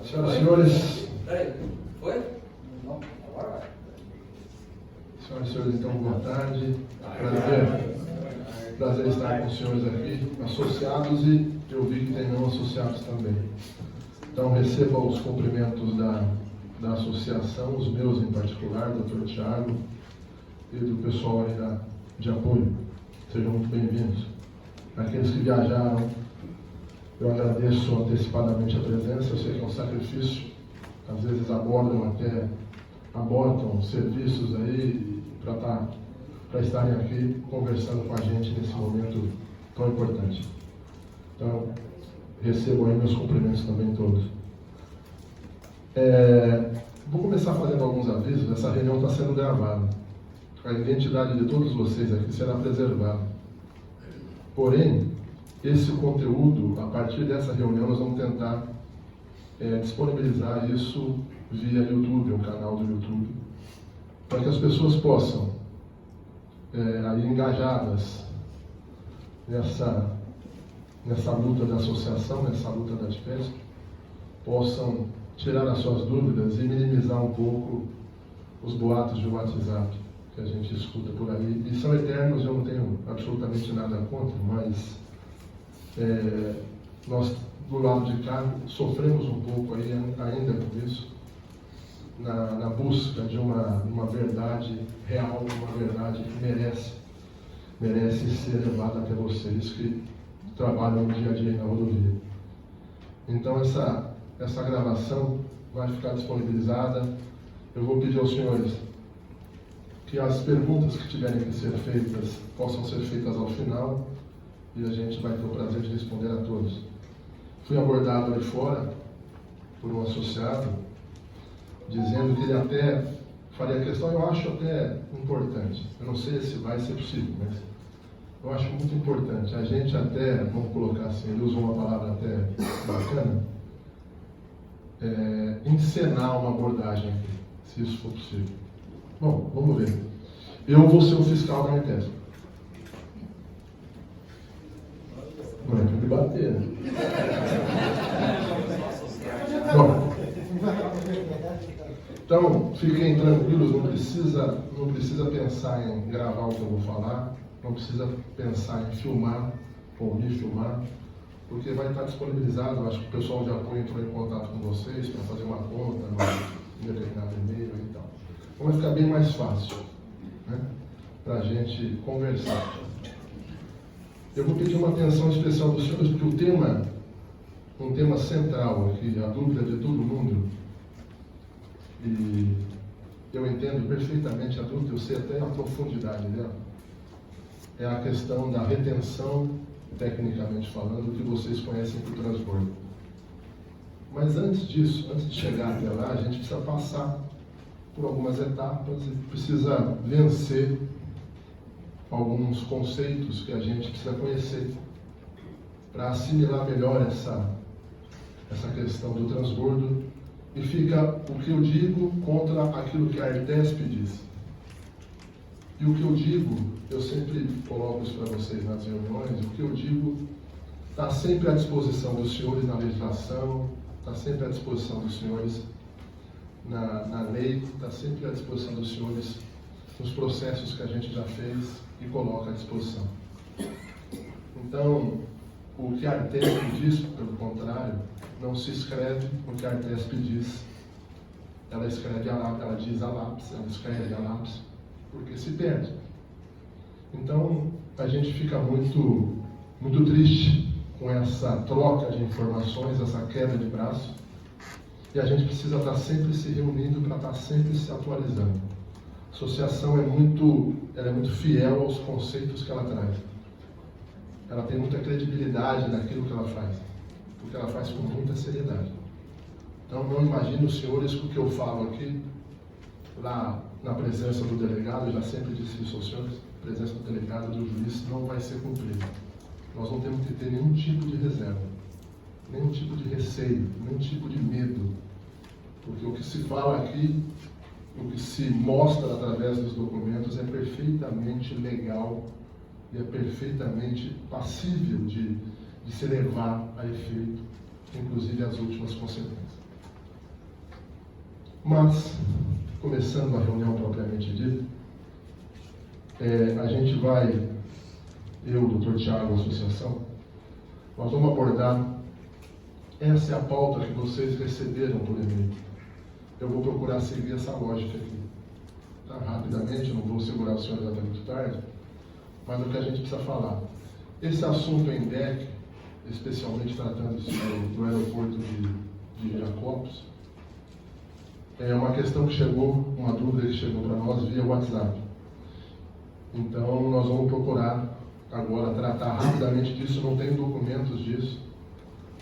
Senhoras e senhores. Peraí, foi? Não, agora vai. Senhoras e senhores, então, boa tarde. Prazer estar com os senhores aqui, associados, e eu vi que tem não associados também. Então, receba os cumprimentos da associação, os meus em particular, do Dr. Thiago e do pessoal aí de apoio. Sejam muito bem-vindos. Aqueles que viajaram, eu agradeço antecipadamente a presença. Eu sei que é um sacrifício, às vezes abortam serviços aí para estarem aqui conversando com a gente nesse momento tão importante. Então, recebo aí meus cumprimentos também todos. Vou começar fazendo alguns avisos. Essa reunião está sendo gravada. A identidade de todos vocês aqui será preservada. Porém, esse conteúdo, a partir dessa reunião, nós vamos tentar disponibilizar isso via YouTube, um canal do YouTube, para que as pessoas possam, aí engajadas nessa luta da associação, nessa luta da DPESP, possam tirar as suas dúvidas e minimizar um pouco os boatos de WhatsApp que a gente escuta por aí. E são eternos, eu não tenho absolutamente nada contra, mas nós, do lado de cá, sofremos um pouco aí, ainda com isso, na busca de uma verdade real, uma verdade que merece ser levada até vocês que trabalham no dia a dia na rodovia. Então, essa gravação vai ficar disponibilizada. Eu vou pedir aos senhores que as perguntas que tiverem que ser feitas possam ser feitas ao final, e a gente vai ter o prazer de responder a todos. Fui abordado aí fora por um associado, dizendo que ele até faria questão, eu acho até importante, eu não sei se vai ser possível, mas eu acho muito importante, a gente até, vamos colocar assim, ele usou uma palavra até bacana, encenar uma abordagem aqui, se isso for possível. Bom, vamos ver. Eu vou ser o fiscal da ETESP. Não é para me bater, né? Bom, então, fiquem tranquilos, não precisa pensar em gravar o que eu vou falar, não precisa pensar em filmar ou me filmar, porque vai estar disponibilizado. Eu acho que o pessoal de apoio entrou em contato com vocês para fazer uma conta no determinado e-mail e tal. Então vai ficar bem mais fácil, né, para a gente conversar. Eu vou pedir uma atenção especial dos senhores, porque um tema central aqui, a dúvida de todo mundo, e eu entendo perfeitamente a dúvida, eu sei até a profundidade dela, é a questão da retenção, tecnicamente falando, que vocês conhecem por transbordo. Mas antes disso, antes de chegar até lá, a gente precisa passar por algumas etapas e precisa vencer alguns conceitos que a gente precisa conhecer para assimilar melhor essa questão do transbordo. E fica o que eu digo contra aquilo que a ARTESP diz. E o que eu digo, eu sempre coloco isso para vocês nas reuniões, o que eu digo está sempre à disposição dos senhores na legislação, está sempre à disposição dos senhores na lei, está sempre à disposição dos senhores nos processos que a gente já fez e coloca à disposição. Então, o que a ARTESP diz, pelo contrário, não se escreve o que a ARTESP diz. Ela escreve ela diz a lápis, ela escreve a lápis, porque se perde. Então, a gente fica muito, muito triste com essa troca de informações, essa queda de braço, e a gente precisa estar sempre se reunindo para estar sempre se atualizando. A associação é muito fiel aos conceitos que ela traz. Ela tem muita credibilidade naquilo que ela faz, porque ela faz com muita seriedade. Então, não imagine os senhores que o que eu falo aqui, lá na presença do delegado, eu já sempre disse isso aos senhores, a presença do delegado, do juiz, não vai ser cumprida. Nós não temos que ter nenhum tipo de reserva, nenhum tipo de receio, nenhum tipo de medo, porque o que se fala aqui, o que se mostra através dos documentos é perfeitamente legal e é perfeitamente passível de se levar a efeito, inclusive as últimas consequências. Mas, começando a reunião propriamente dita, a gente vai, eu, o Dr. Tiago, a associação, nós vamos abordar, essa é a pauta que vocês receberam por e-mail. Eu vou procurar seguir essa lógica aqui. Tá? Rapidamente, eu não vou segurar o senhor até muito tarde, mas o que a gente precisa falar. Esse assunto em DEC, especialmente tratando-se do aeroporto de Viracopos, é uma questão que chegou, uma dúvida que chegou para nós via WhatsApp. Então, nós vamos procurar agora tratar rapidamente disso, não tem documentos disso,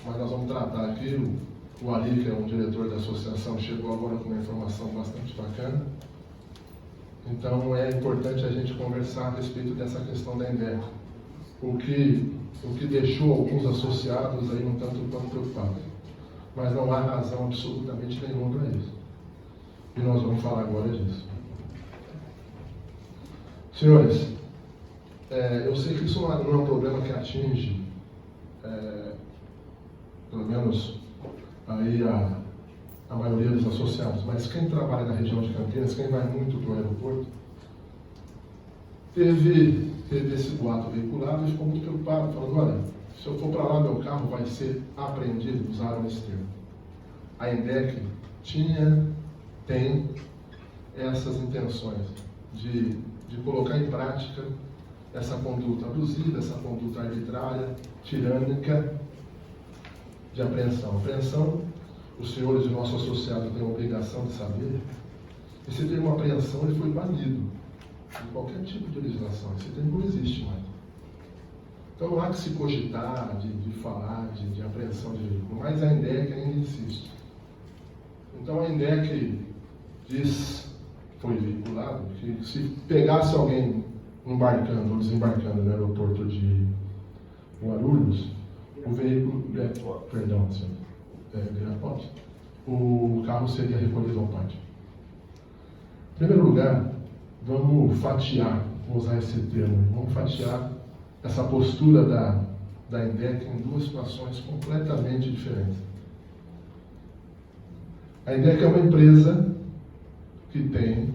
mas nós vamos tratar aqui. O Ali, que é um diretor da associação, chegou agora com uma informação bastante bacana. Então, é importante a gente conversar a respeito dessa questão da ENDEC. O que deixou alguns associados aí um tanto quanto preocupados. Mas não há razão absolutamente nenhuma para isso. E nós vamos falar agora disso. Senhores, eu sei que isso não é um problema que atinge, pelo menos, aí a maioria dos associados, mas quem trabalha na região de Campinas, quem vai muito para o aeroporto, teve esse boato veiculado e ficou muito preocupado, falando, olha, se eu for para lá, meu carro vai ser apreendido, usaram esse termo. A ENDEC tem essas intenções de colocar em prática essa conduta abusiva, essa conduta arbitrária, tirânica de apreensão. Apreensão, os senhores e o nosso associado têm a obrigação de saber, esse termo apreensão ele foi banido de qualquer tipo de legislação. Esse termo não existe mais. Então não há que se cogitar de falar de apreensão de veículo, mas a ENDEC ainda insiste. Então a ENDEC foi veiculado, que se pegasse alguém embarcando ou desembarcando no aeroporto de Guarulhos, o veículo, Viracopos, o carro seria recolhido ao pátio. Em primeiro lugar, vamos fatiar, vou usar esse termo, vamos fatiar essa postura da ENDEC em duas situações completamente diferentes. A ENDEC é uma empresa que tem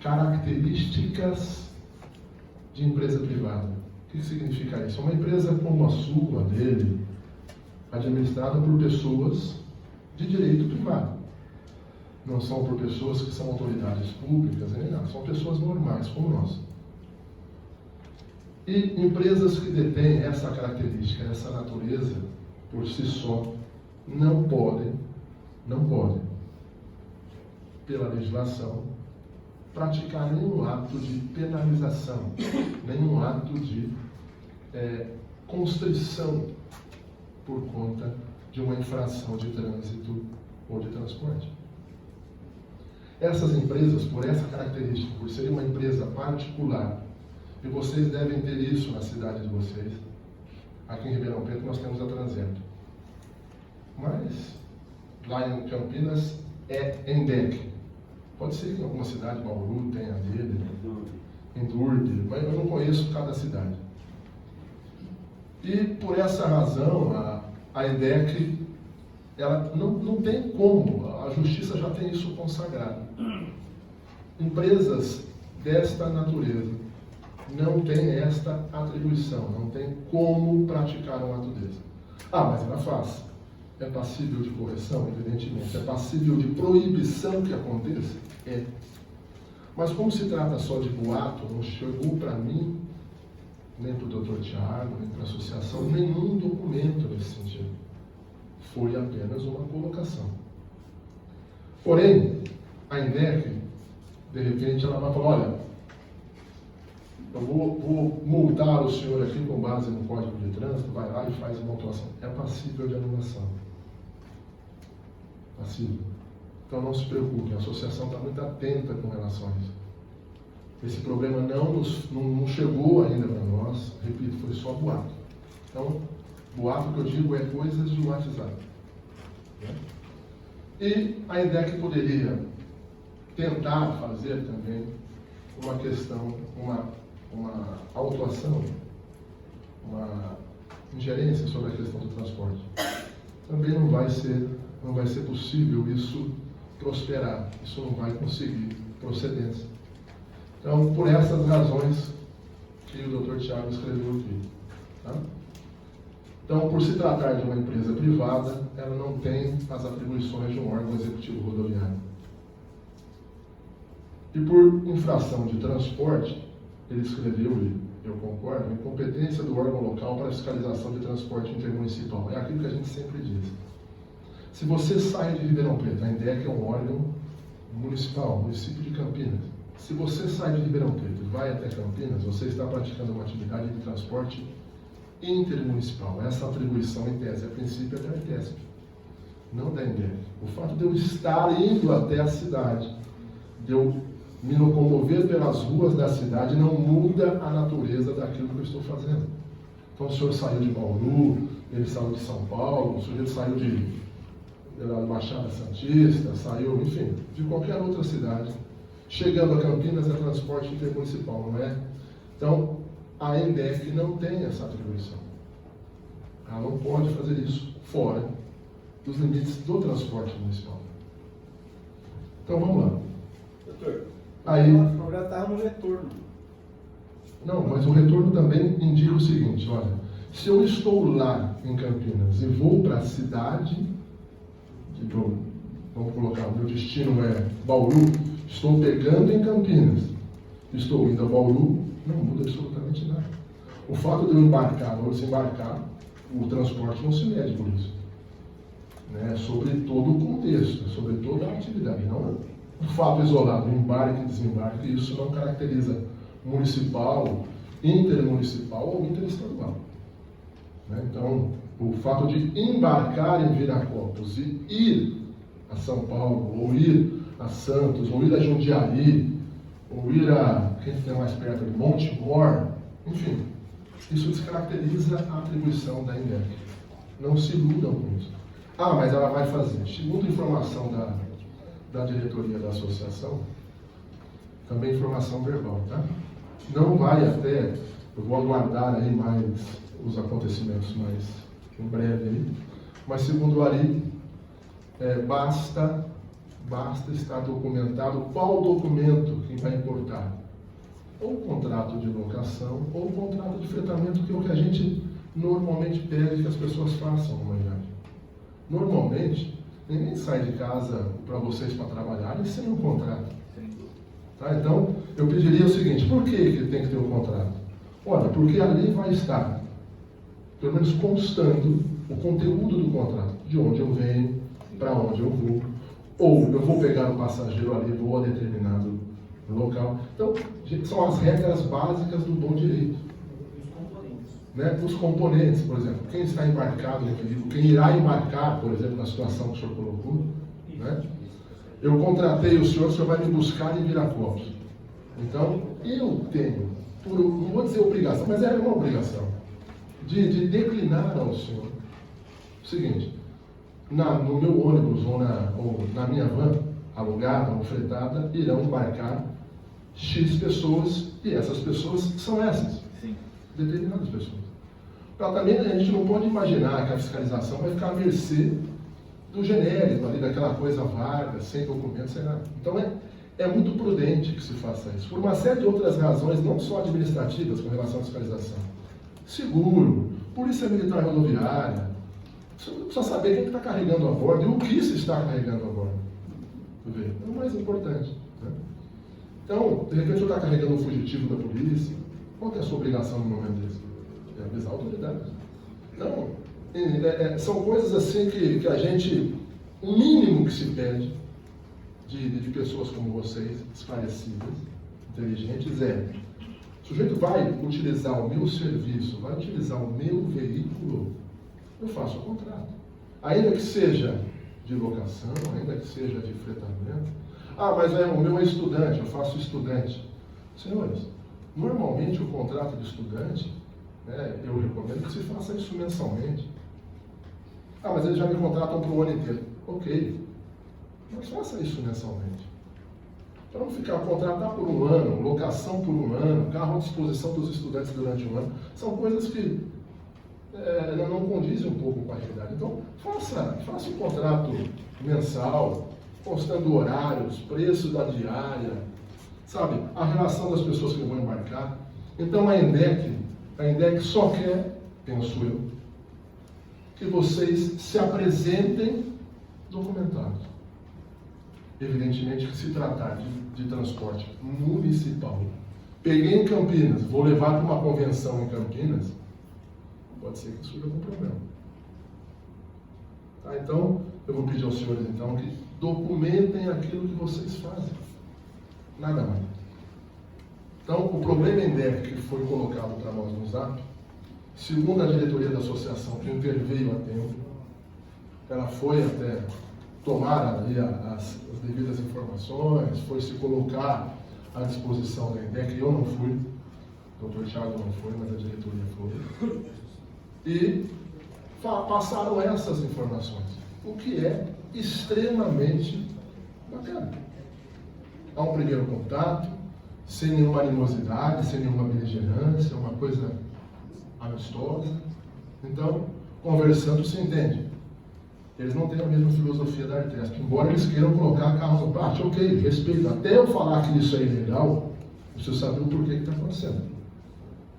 características de empresa privada. O que significa isso? É uma empresa como a sua, a dele, administrada por pessoas de direito privado. Não são por pessoas que são autoridades públicas, nem nada. São pessoas normais, como nós. E empresas que detêm essa característica, essa natureza, por si só, não podem, pela legislação, praticar nenhum ato de penalização, nenhum ato de constrição por conta de uma infração de trânsito ou de transporte. Essas empresas, por essa característica, por ser uma empresa particular, e vocês devem ter isso na cidade de vocês, aqui em Ribeirão Preto nós temos a Transento. Mas, lá em Campinas, é ENDEC. Pode ser que em alguma cidade, Bauru, tenha a dele, em Lourdes, mas eu não conheço cada cidade. E, por essa razão, a ENDEC, ela não tem como, a justiça já tem isso consagrado. Empresas desta natureza não têm esta atribuição, não tem como praticar um ato desse. Mas ela faz. É passível de correção, evidentemente. É passível de proibição que aconteça? É. Mas como se trata só de boato, não chegou para mim, nem para o Dr. Tiago, nem para a associação, nenhum documento nesse sentido. Foi apenas uma colocação. Porém, a ENDEC, de repente, ela vai falar, olha, eu vou multar o senhor aqui com base no Código de Trânsito, vai lá e faz uma autuação. É passível de anulação. Passível. Então não se preocupe, a associação está muito atenta com relação a isso. Esse problema não chegou ainda para nós, repito, foi só boato. Então, boato que eu digo é coisas de WhatsApp. Né? E a ENDEC poderia tentar fazer também uma questão, uma autuação, uma ingerência sobre a questão do transporte. Também não vai ser possível isso prosperar, isso não vai conseguir procedência. Então, por essas razões que o Dr. Tiago escreveu aqui. Tá? Então, por se tratar de uma empresa privada, ela não tem as atribuições de um órgão executivo rodoviário. E por infração de transporte, ele escreveu, e eu concordo, incompetência do órgão local para fiscalização de transporte intermunicipal. É aquilo que a gente sempre diz. Se você sai de Ribeirão Preto, a INDEC é um órgão municipal, município de Campinas. Se você sai de Ribeirão Preto e vai até Campinas, você está praticando uma atividade de transporte intermunicipal. Essa atribuição, em tese, a princípio, é da ITESP, não da INDEC. O fato de eu estar indo até a cidade, de eu me locomover pelas ruas da cidade, não muda a natureza daquilo que eu estou fazendo. Então, o senhor saiu de Bauru, ele saiu de São Paulo, o sujeito saiu da Baixada Santista, saiu, enfim, de qualquer outra cidade. Chegando a Campinas é transporte intermunicipal, não é? Então, a INDEC não tem essa atribuição. Ela não pode fazer isso fora dos limites do transporte municipal. Então, vamos lá. Doutor, aí, o problema estava no retorno. Não, mas o retorno também indica o seguinte, olha, se eu estou lá em Campinas e vou para a cidade, vamos colocar, o meu destino é Bauru, estou pegando em Campinas, estou indo a Bauru, não muda absolutamente nada. O fato de eu embarcar ou desembarcar, o transporte não se mede por isso. Né? Sobre todo o contexto, sobre toda a atividade. Não o fato isolado, embarque e desembarque, isso não caracteriza municipal, intermunicipal ou interestadual. Né? Então, o fato de embarcar em Viracopos e ir a São Paulo, ou ir a Santos, ou ir a Jundiaí, ou ir a, quem tem mais perto, Montemor, enfim, isso descaracteriza a atribuição da INDEC. Não se iludam com isso. Ah, mas ela vai fazer. Segundo informação da diretoria da associação, também informação verbal, tá? Não vai até, eu vou aguardar aí mais os acontecimentos mais em breve aí, mas segundo o Ari, basta estar documentado qual documento que vai importar. Ou contrato de locação, ou contrato de fretamento, que é o que a gente normalmente pede que as pessoas façam numa viagem. Normalmente, ninguém sai de casa para vocês para trabalharem sem um contrato. Tá? Então, eu pediria o seguinte, por que tem que ter um contrato? Olha, porque ali vai estar, pelo menos constando, o conteúdo do contrato, de onde eu venho, para onde eu vou, ou eu vou pegar o passageiro ali, vou a determinado local. Então, são as regras básicas do bom direito. Né? Os componentes, por exemplo, quem está embarcado no veículo, quem irá embarcar, por exemplo, na situação que o senhor colocou, né? Eu contratei o senhor vai me buscar em Viracopos. Então, eu tenho, não vou dizer obrigação, mas é uma obrigação, de declinar ao senhor o seguinte, no meu ônibus ou na minha van, alugada ou fretada, irão embarcar X pessoas, e essas pessoas são essas. Sim. Determinadas pessoas. Também a gente não pode imaginar que a fiscalização vai ficar à mercê do genérico ali, daquela coisa vaga, sem documento, sem nada. Então é muito prudente que se faça isso, por uma série de outras razões, não só administrativas com relação à fiscalização. Seguro, polícia militar rodoviária, você precisa saber quem está carregando a bordo e o que se está carregando a bordo. É o mais importante. Né? Então, de repente, você está carregando um fugitivo da polícia, qual que é a sua obrigação no momento desse? É avisar a autoridade. Então, são coisas assim que a gente, o mínimo que se pede de pessoas como vocês, esclarecidas, inteligentes, o sujeito vai utilizar o meu serviço, vai utilizar o meu veículo, eu faço o contrato. Ainda que seja de locação, ainda que seja de fretamento. Ah, mas o meu é estudante, eu faço estudante. Senhores, normalmente o contrato de estudante, eu recomendo que se faça isso mensalmente. Ah, mas eles já me contratam para o ano inteiro. Ok, mas faça isso mensalmente. Para não ficar contratar por um ano, locação por um ano, carro à disposição dos estudantes durante um ano, são coisas que não condizem um pouco com a realidade. Então, faça um contrato mensal, postando horários, preço da diária, sabe? A relação das pessoas que vão embarcar. Então a ENDEC só quer, penso eu, que vocês se apresentem documentados. Evidentemente que se tratar de transporte municipal, peguei em Campinas, vou levar para uma convenção em Campinas, pode ser que surja algum problema. Tá? Então, eu vou pedir aos senhores então que documentem aquilo que vocês fazem. Nada mais. Então, o problema ENDEC que foi colocado para nós no Zap, segundo a diretoria da associação, que interveio a tempo, ela foi até tomar ali as devidas informações, foi se colocar à disposição da ENDEC. Eu não fui, o doutor Thiago não foi, mas a diretoria foi. E passaram essas informações, o que é extremamente bacana. Há um primeiro contato, sem nenhuma animosidade, sem nenhuma beligerância, uma coisa amistosa. Então, conversando se entende. Eles não têm a mesma filosofia da Artesp, embora eles queiram colocar carro no pátio. Ok, respeito. Até eu falar que isso é ilegal, eu preciso saber o porquê que está acontecendo.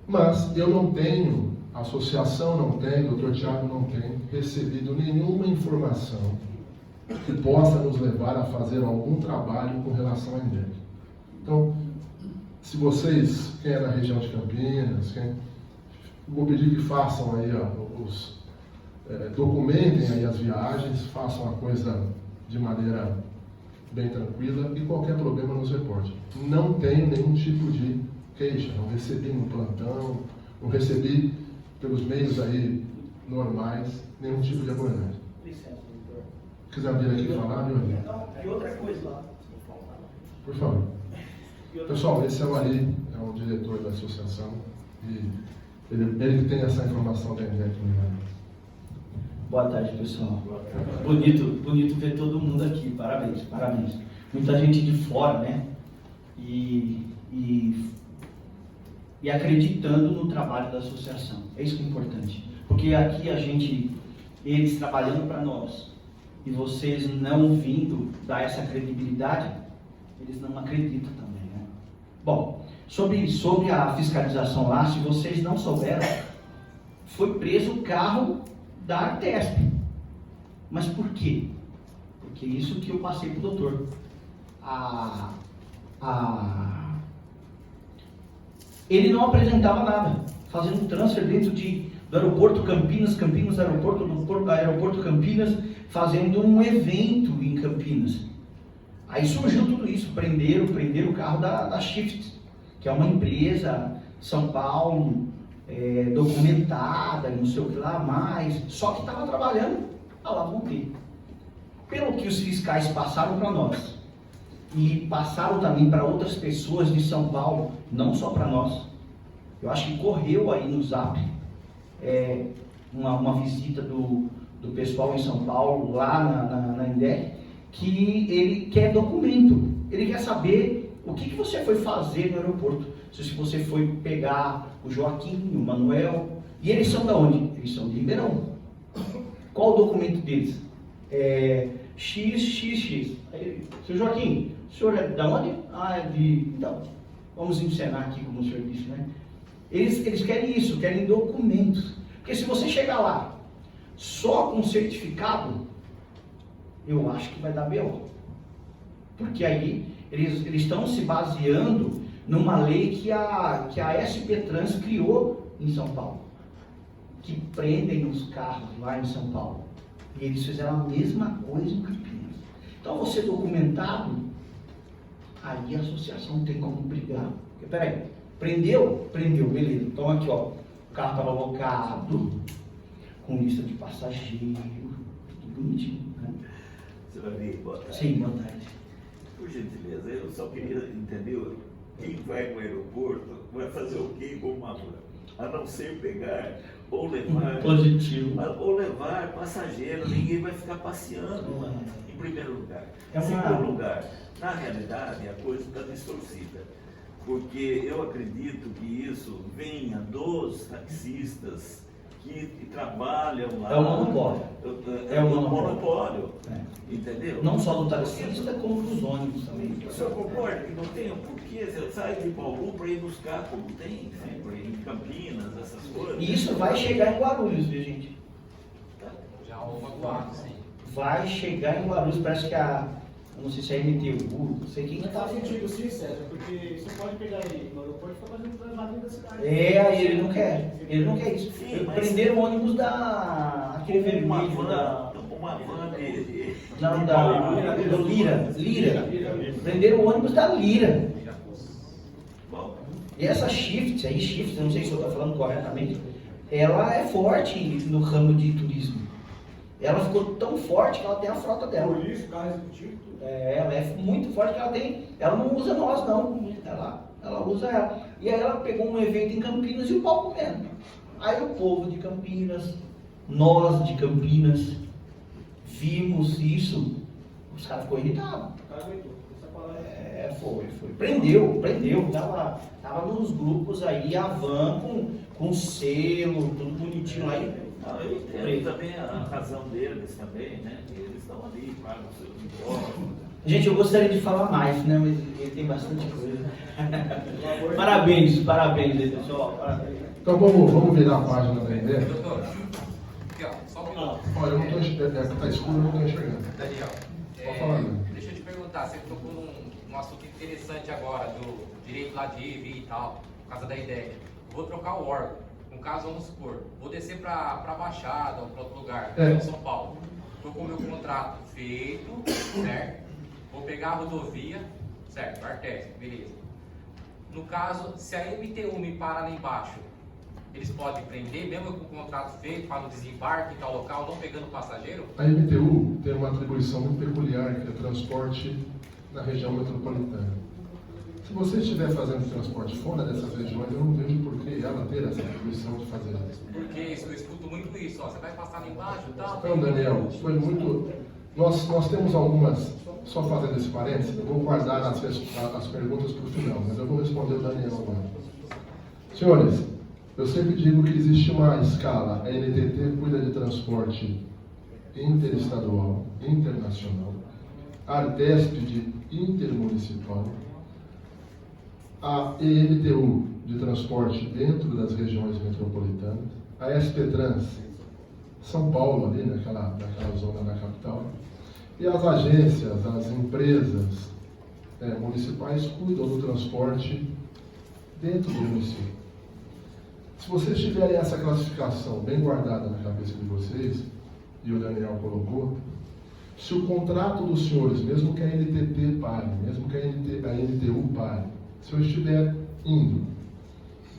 Mas eu não tenho, a associação não tem, o doutor Thiago não tem recebido nenhuma informação que possa nos levar a fazer algum trabalho com relação à ENDEC. Então, se vocês, quem é da região de Campinas, vou pedir que façam aí documentem aí as viagens, façam a coisa de maneira bem tranquila e qualquer problema nos reporte. Não tenho nenhum tipo de queixa, não recebi no plantão, não recebi pelos meios aí normais nenhum tipo de abordagem. Licença, doutor. Quiser vir aqui falar, meu amigo. E outra coisa lá. Por favor. Pessoal, esse é o Ari, é o diretor da associação e ele que tem essa informação da ENDEC. Boa tarde, pessoal. Bonito ver todo mundo aqui. Parabéns, parabéns. Muita gente de fora, né? E acreditando no trabalho da associação. É isso que é importante. Porque aqui eles trabalhando para nós, e vocês não vindo dar essa credibilidade, eles não acreditam também, né? Bom, sobre a fiscalização lá, se vocês não souberam, foi preso o carro da Artesp. Mas por quê? Porque isso que eu passei para o doutor. Ele não apresentava nada, fazendo um transfer dentro do aeroporto Campinas, aeroporto Campinas, fazendo um evento em Campinas. Aí surgiu tudo isso, prenderam o carro da Shift, que é uma empresa São Paulo, documentada, não sei o que lá mais, só que estava trabalhando a lá vão ter. Pelo que os fiscais passaram para nós, e passaram também para outras pessoas de São Paulo, não só para nós. Eu acho que correu aí no Zap uma visita do pessoal em São Paulo, lá na ENDEC, que ele quer documento, ele quer saber o que você foi fazer no aeroporto. Se você foi pegar o Joaquim, o Manuel, e eles são de onde? Eles são de Ribeirão. Qual o documento deles? XXX. Aí, seu Joaquim, o senhor é de onde? Então, vamos encenar aqui como o senhor disse, né? Eles querem isso, querem documentos. Porque se você chegar lá só com certificado, eu acho que vai dar BO. Porque aí eles estão se baseando numa lei que a SP Trans criou em São Paulo, que prendem os carros lá em São Paulo. E eles fizeram a mesma coisa em Campinas. Então, você documentado, aí a associação não tem como brigar. Porque, peraí, prendeu, beleza. Então aqui, ó, o carro estava locado, com lista de passageiro, tudo bonitinho, né? Você vai ver, boa tarde. Sim, boa tarde. Por gentileza, eu só queria entender, quem vai no aeroporto vai fazer o quê com uma mala? A não ser pegar ou levar... Positivo. Ou levar passageiro, ninguém vai ficar passeando, em primeiro lugar. É uma... Em segundo lugar, na realidade, a coisa está distorcida. Porque eu acredito que isso venha dos taxistas que trabalham lá. É o monopólio. É o monopólio. Entendeu? Não só do taxista, como dos ônibus também. O senhor concorda que não tem o porquê? Você sai de Bauru para ir buscar, como tem sempre, em Campinas, essas coisas. E isso vai chegar em Guarulhos, viu, gente? Já houve atuado, sim. Vai chegar em Guarulhos, parece que eu não sei se é MTU, não sei quem que Não faz tá. sentido sim, César, porque você pode pegar ele no aeroporto e ficar fazendo transado da cidade. Aí ele não quer isso. Sim, mas- Prenderam o ônibus aquele Uma vermelho van de... Não, do Lira. Prenderam o ônibus da Lira. Bom, E essa Shift, eu não sei se eu estou falando corretamente, ela é forte no ramo de turismo. Ela ficou tão forte que ela tem a frota dela. Por isso, carro executivo, tudo. Ela é muito forte que ela tem. Ela não usa nós não. Ela usa ela. E aí ela pegou um evento em Campinas e o pau comendo. Aí o povo de Campinas, nós de Campinas, vimos isso. Os caras ficou irritados. O cara aguentou. Essa palavra Foi. Prendeu. Tava nos grupos aí, a van com selo, tudo bonitinho aí. eu entendo também a razão deles também, né? Eles estão ali, pagam os seus impostos. Gente, eu gostaria de falar mais, né? Mas ele tem bastante coisa. Parabéns, pessoal. Parabéns. Então vamos virar a página da ideia. Doutor, aqui ó, só um minuto. Olha, eu não estou enxergando, está escuro, eu não estou enxergando. Daniel, Pode falar, né? deixa eu te perguntar, você tocou num assunto interessante agora, do direito lá de ir e vir e tal, por causa da ideia. Vou trocar o órgão. No caso, vamos supor, vou descer para Baixada ou para outro lugar, em São Paulo. Estou com o meu contrato feito, certo? Vou pegar a rodovia, certo? Artésia, beleza. No caso, se a MTU me para lá embaixo, eles podem prender, mesmo com o contrato feito, para no desembarque em tal local, não pegando passageiro? A MTU tem uma atribuição muito peculiar, que é transporte na região metropolitana. Se você estiver fazendo transporte fora dessas regiões, eu não vejo por que ela ter essa atribuição de fazer isso. Porque eu escuto muito isso, ó, você vai passar lá embaixo e tal. Então, Daniel, foi muito... Nós temos algumas, só fazendo esse parênteses, eu vou guardar as perguntas para o final, mas eu vou responder o Daniel agora. Senhores, eu sempre digo que existe uma escala. A NTT cuida de transporte interestadual, internacional, a Artesp de intermunicipal, a EMTU de transporte dentro das regiões metropolitanas, a SPTrans, São Paulo, ali naquela zona da capital, e as agências, as empresas municipais cuidam do transporte dentro do município. Se vocês tiverem essa classificação bem guardada na cabeça de vocês, e o Daniel colocou, se o contrato dos senhores, mesmo que a NTT pare, mesmo que a NTU pare, se eu estiver indo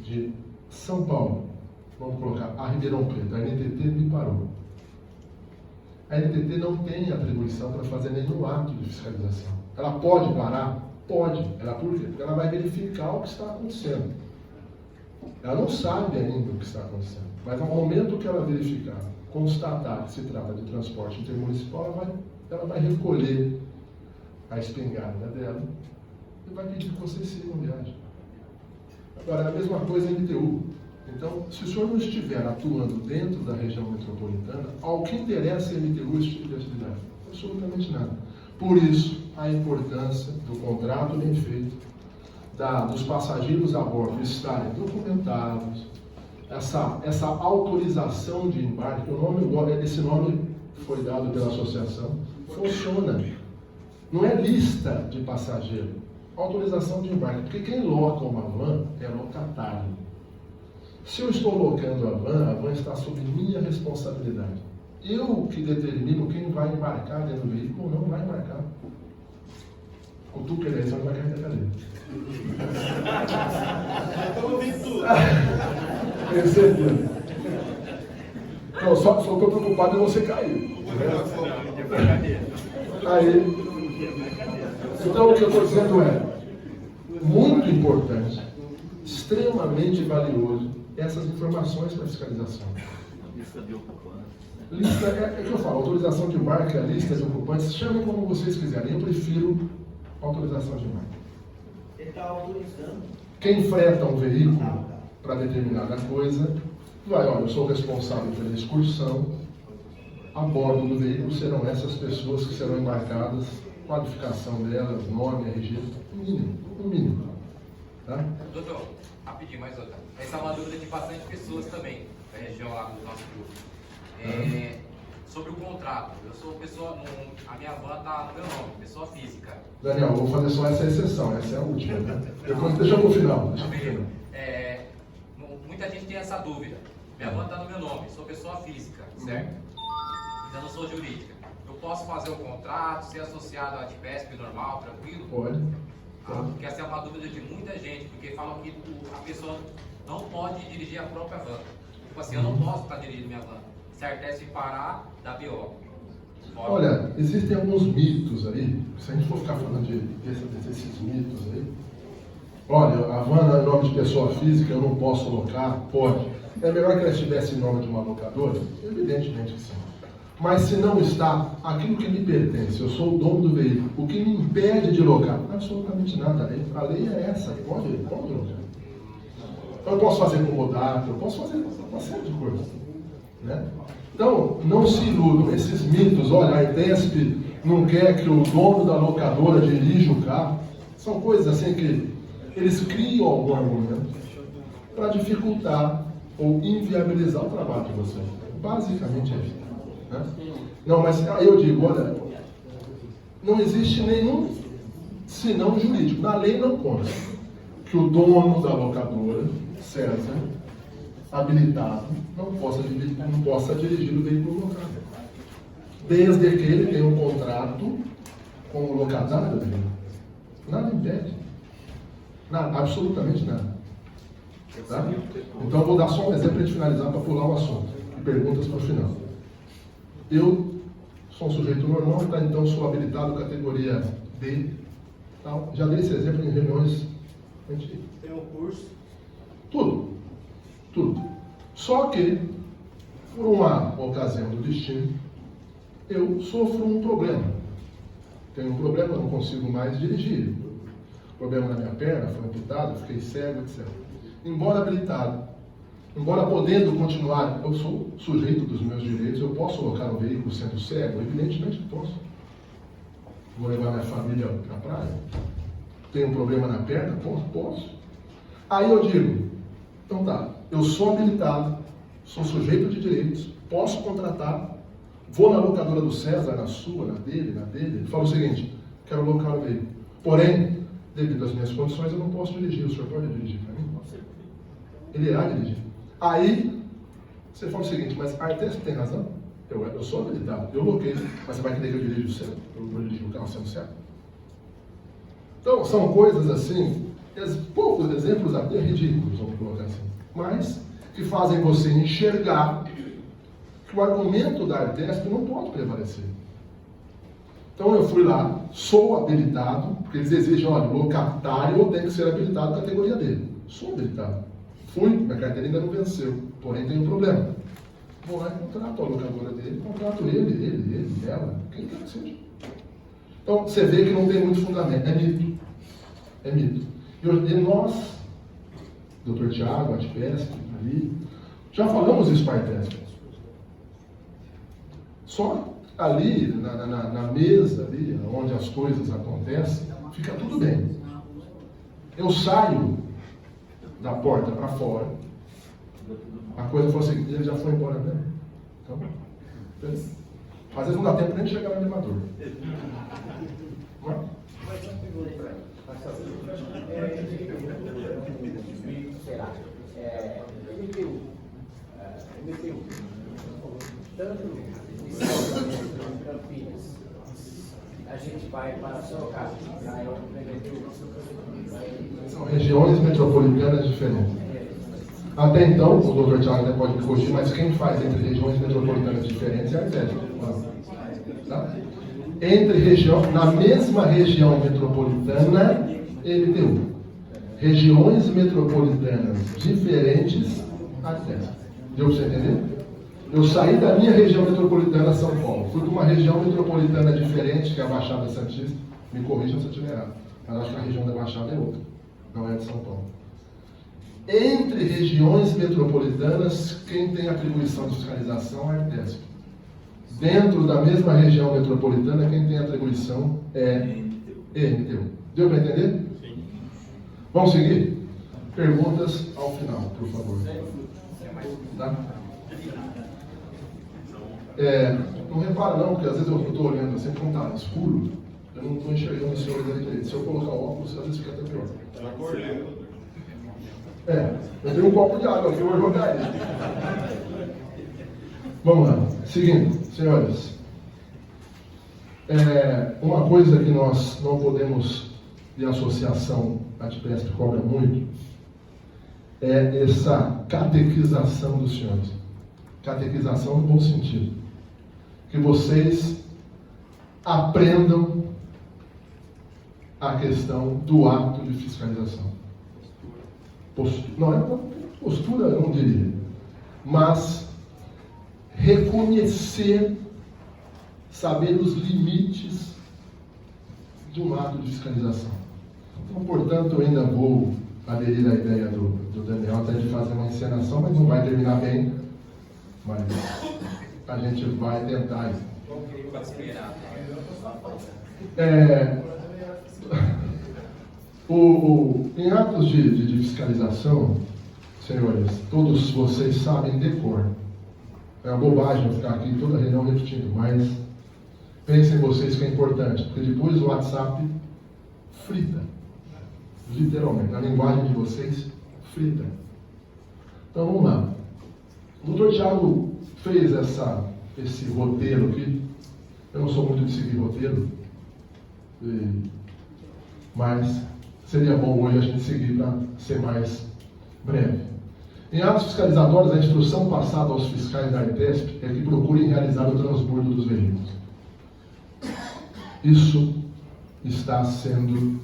de São Paulo, vamos colocar a Ribeirão Preto, a NTT me parou. A NTT não tem atribuição para fazer nenhum ato de fiscalização. Ela pode parar? Pode. Por quê? Porque ela vai verificar o que está acontecendo. Ela não sabe ainda o que está acontecendo. Mas ao momento que ela verificar, constatar que se trata de transporte intermunicipal, ela vai recolher a espingarda dela e vai pedir que vocês sigam a viagem. Agora, é a mesma coisa em MTU. Então, se o senhor não estiver atuando dentro da região metropolitana, ao que interessa a MTU esse tipo de atividade? Absolutamente nada. Por isso, a importância do contrato bem feito, dos passageiros a bordo estarem documentados, essa autorização de embarque, esse nome foi dado pela associação, funciona. Não é lista de passageiro, autorização de embarque, porque quem loca uma van é locatário. Se eu estou locando a van está sob minha responsabilidade. Eu que determino quem vai embarcar dentro do veículo ou não vai embarcar. Cutuca ele aí, só não vai cair da cadeira. Tenho certeza. Não, só estou preocupado em você cair. Aí. Então, o que eu estou dizendo é muito importante, extremamente valioso, essas informações para fiscalização. Lista de ocupantes. Lista, é que eu falo, autorização de embarque, a lista de ocupantes, chamem como vocês quiserem. Eu prefiro autorização de embarque. Ele está autorizando. Quem freta um veículo para determinada coisa, olha, eu sou responsável pela excursão, a bordo do veículo serão essas pessoas que serão embarcadas, qualificação delas, nome, RG, no mínimo. Tá? Doutor, rapidinho, mais outra. Essa é uma dúvida de bastante pessoas também, da região lá do nosso grupo. Sobre o contrato. Eu sou pessoa, a minha van está no meu nome, pessoa física. Daniel, eu vou fazer só essa exceção, essa é a última. Né? Deixa pro final. Muita gente tem essa dúvida. Minha van está no meu nome, sou pessoa física, certo? Eu não sou jurídica. Eu posso fazer o contrato, ser associado à ADPESP normal, tranquilo? Pode. Porque essa é uma dúvida de muita gente, porque falam que a pessoa não pode dirigir a própria van. Tipo assim, eu não posso estar dirigindo minha van. Se a ARTESP parar, dá BO. Olha, existem alguns mitos aí, se a gente for ficar falando desses mitos aí, olha, a van em nome de pessoa física eu não posso locar, pode. É melhor que ela estivesse em nome de uma locadora? Evidentemente que sim. Mas se não está, aquilo que me pertence, eu sou o dono do veículo, o que me impede de locar? Absolutamente nada. A lei é essa, pode locar. Então eu posso fazer comodato, eu posso fazer uma série de coisas. Né? Então, não se iludam, esses mitos, olha, a ARTESP não quer que o dono da locadora dirija o carro, são coisas assim que eles criam algum argumento para dificultar ou inviabilizar o trabalho de vocês. Basicamente é isso. Né? Não, mas eu digo, olha, não existe nenhum senão jurídico. Na lei não consta que o dono da locadora, César, habilitado, não possa dirigir o veículo locado. Desde que ele tenha um contrato com o locatário dele. Nada impede. Nada, absolutamente nada. Tá? Então, vou dar só um exemplo para a gente finalizar, para pular o assunto. E perguntas para o final. Eu sou um sujeito normal, tá? Então sou habilitado categoria D. Tal. Já dei esse exemplo em reuniões. Tem um curso. Tudo. Só que, por uma ocasião do destino, eu sofro um problema. Tenho um problema, não consigo mais dirigir. Problema na minha perna, foi amputado, fiquei cego, etc. Embora habilitado, embora podendo continuar, eu sou sujeito dos meus direitos, eu posso colocar o veículo sendo cego? Evidentemente que posso. Vou levar minha família para a praia? Tenho um problema na perna? Posso. Aí eu digo, então tá, eu sou habilitado, sou sujeito de direitos, posso contratar, vou na locadora do César, na sua, na dele, e falo o seguinte, quero locar o veículo. Porém, devido às minhas condições, eu não posso dirigir, o senhor pode dirigir para mim? Ele irá dirigir. Aí, você fala o seguinte, mas a ARTESP tem razão? Eu sou habilitado, eu loquei, mas você vai querer que eu dirija o seu? Eu vou dirigir o carro sendo certo? Então, são coisas assim, poucos exemplos até ridículos, vamos colocar assim, mas que fazem você enxergar que o argumento da ARTESP não pode prevalecer. Então eu fui lá, sou habilitado, porque eles exigem, olha, o locatário tem que ser habilitado na categoria dele. Sou habilitado. Fui, minha carteira ainda não venceu, porém tem um problema. Vou lá e contrato a locadora dele, contrato ele, ela, quem quer que seja. Então você vê que não tem muito fundamento, é mito. E nós, Dr. Tiago, ADPESP, ali, já falamos isso para a ARTESP. Só ali, na mesa, ali, onde as coisas acontecem, fica tudo bem. Eu saio da porta para fora, a coisa foi assim, ele já foi embora mesmo. Então, às vezes não dá tempo nem de chegar no elevador. MTU, tanto em Campinas, a gente vai para Sorocaba, são regiões metropolitanas diferentes. Até então, o Dr. Thiago até pode me corrigir, mas quem faz entre regiões metropolitanas diferentes é a ARTESP. Tá? Na mesma região metropolitana, MTU. Regiões metropolitanas diferentes, ARTESP. Deu para você entender? Eu saí da minha região metropolitana, São Paulo, fui para uma região metropolitana diferente, que é a Baixada Santista. Me corrijam se eu estiver errado, mas acho que a região da Baixada é outra, não é de São Paulo. Entre regiões metropolitanas, quem tem atribuição de fiscalização é a ARTESP. dentro da mesma região metropolitana, quem tem atribuição é ENTEU. Deu para entender? Sim. Vamos seguir? Perguntas ao final, por favor. Tá? Não repara não, porque às vezes eu estou olhando assim, como está escuro, eu não estou enxergando o senhor direito. Se eu colocar o óculos, às vezes fica até pior. Eu tenho um copo de água aqui, eu vou jogar ele. Vamos lá, seguindo, senhores. Uma coisa que nós não podemos, e a associação ATPESP cobra muito, é essa catequização dos senhores. Catequização no bom sentido. Que vocês aprendam a questão do ato de fiscalização. Postura eu não diria, mas reconhecer, saber os limites de um ato de fiscalização. Então, portanto, eu ainda vou aderir à ideia do Daniel até de fazer uma encenação, mas não vai terminar bem, mas a gente vai tentar isso. Em atos de fiscalização, senhores, todos vocês sabem decor. É uma bobagem eu ficar aqui toda a reunião repetindo, mas pensem vocês que é importante, porque depois o WhatsApp frita. Literalmente, a linguagem de vocês frita. Então vamos lá. O Dr. Thiago fez esse roteiro aqui. Eu não sou muito de seguir roteiro, mas seria bom hoje a gente seguir para ser mais breve. Em atos fiscalizatórios, a instrução passada aos fiscais da ARTESP é que procurem realizar o transbordo dos veículos. Isso está sendo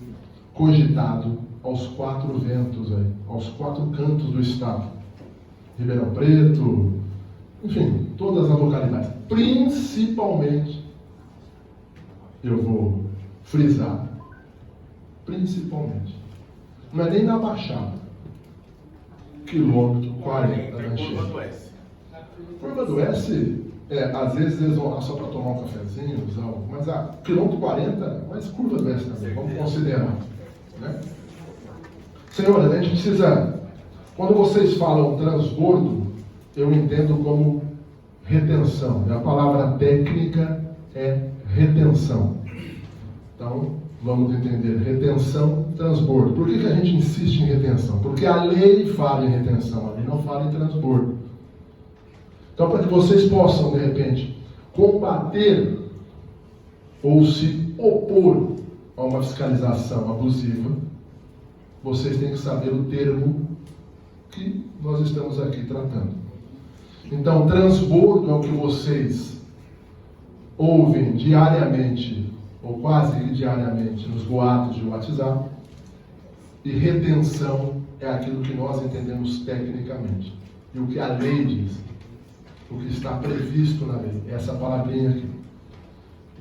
cogitado aos 4 ventos, aos 4 cantos do estado. Ribeirão Preto, enfim, todas as localidades. Principalmente, eu vou frisar, principalmente, não é nem na Baixada, quilômetro 40 da Anchieta. Curva do S, às vezes eles vão lá só para tomar um cafezinho, mas a quilômetro 40, mas curva do S também, vamos considerar. Né? Senhores, a gente precisa, quando vocês falam transbordo, eu entendo como retenção. A palavra técnica é retenção. Então, vamos entender retenção, transbordo. Por que a gente insiste em retenção? Porque a lei fala em retenção, a lei não fala em transbordo. Então, para que vocês possam, de repente, combater ou se opor a uma fiscalização abusiva, vocês têm que saber o termo que nós estamos aqui tratando. Então, transbordo é o que vocês ouvem diariamente, ou quase diariamente, nos boatos de WhatsApp, e retenção é aquilo que nós entendemos tecnicamente. E o que a lei diz, o que está previsto na lei, essa palavrinha aqui.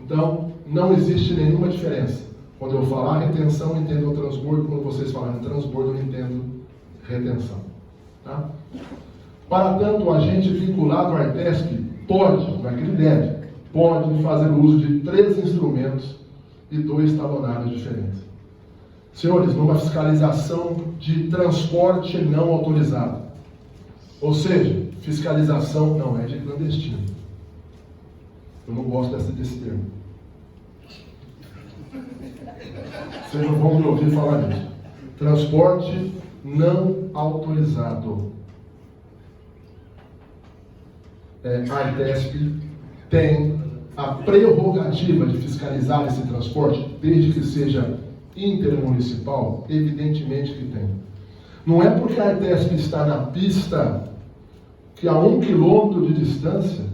Então, não existe nenhuma diferença. Quando eu falar retenção, eu entendo o transbordo. Quando vocês falarem transbordo, eu entendo retenção. Tá? Para tanto, o agente vinculado ao ARTESP pode, não é que ele deve, pode fazer uso de 3 instrumentos e 2 talonários diferentes. Senhores, numa fiscalização de transporte não autorizado, ou seja, fiscalização não é de clandestino. Eu não gosto desse termo. Vocês não vão me ouvir falar disso. Transporte não autorizado. A ARTESP tem a prerrogativa de fiscalizar esse transporte, desde que seja intermunicipal, evidentemente que tem. Não é porque a ARTESP está na pista que a 1 quilômetro de distância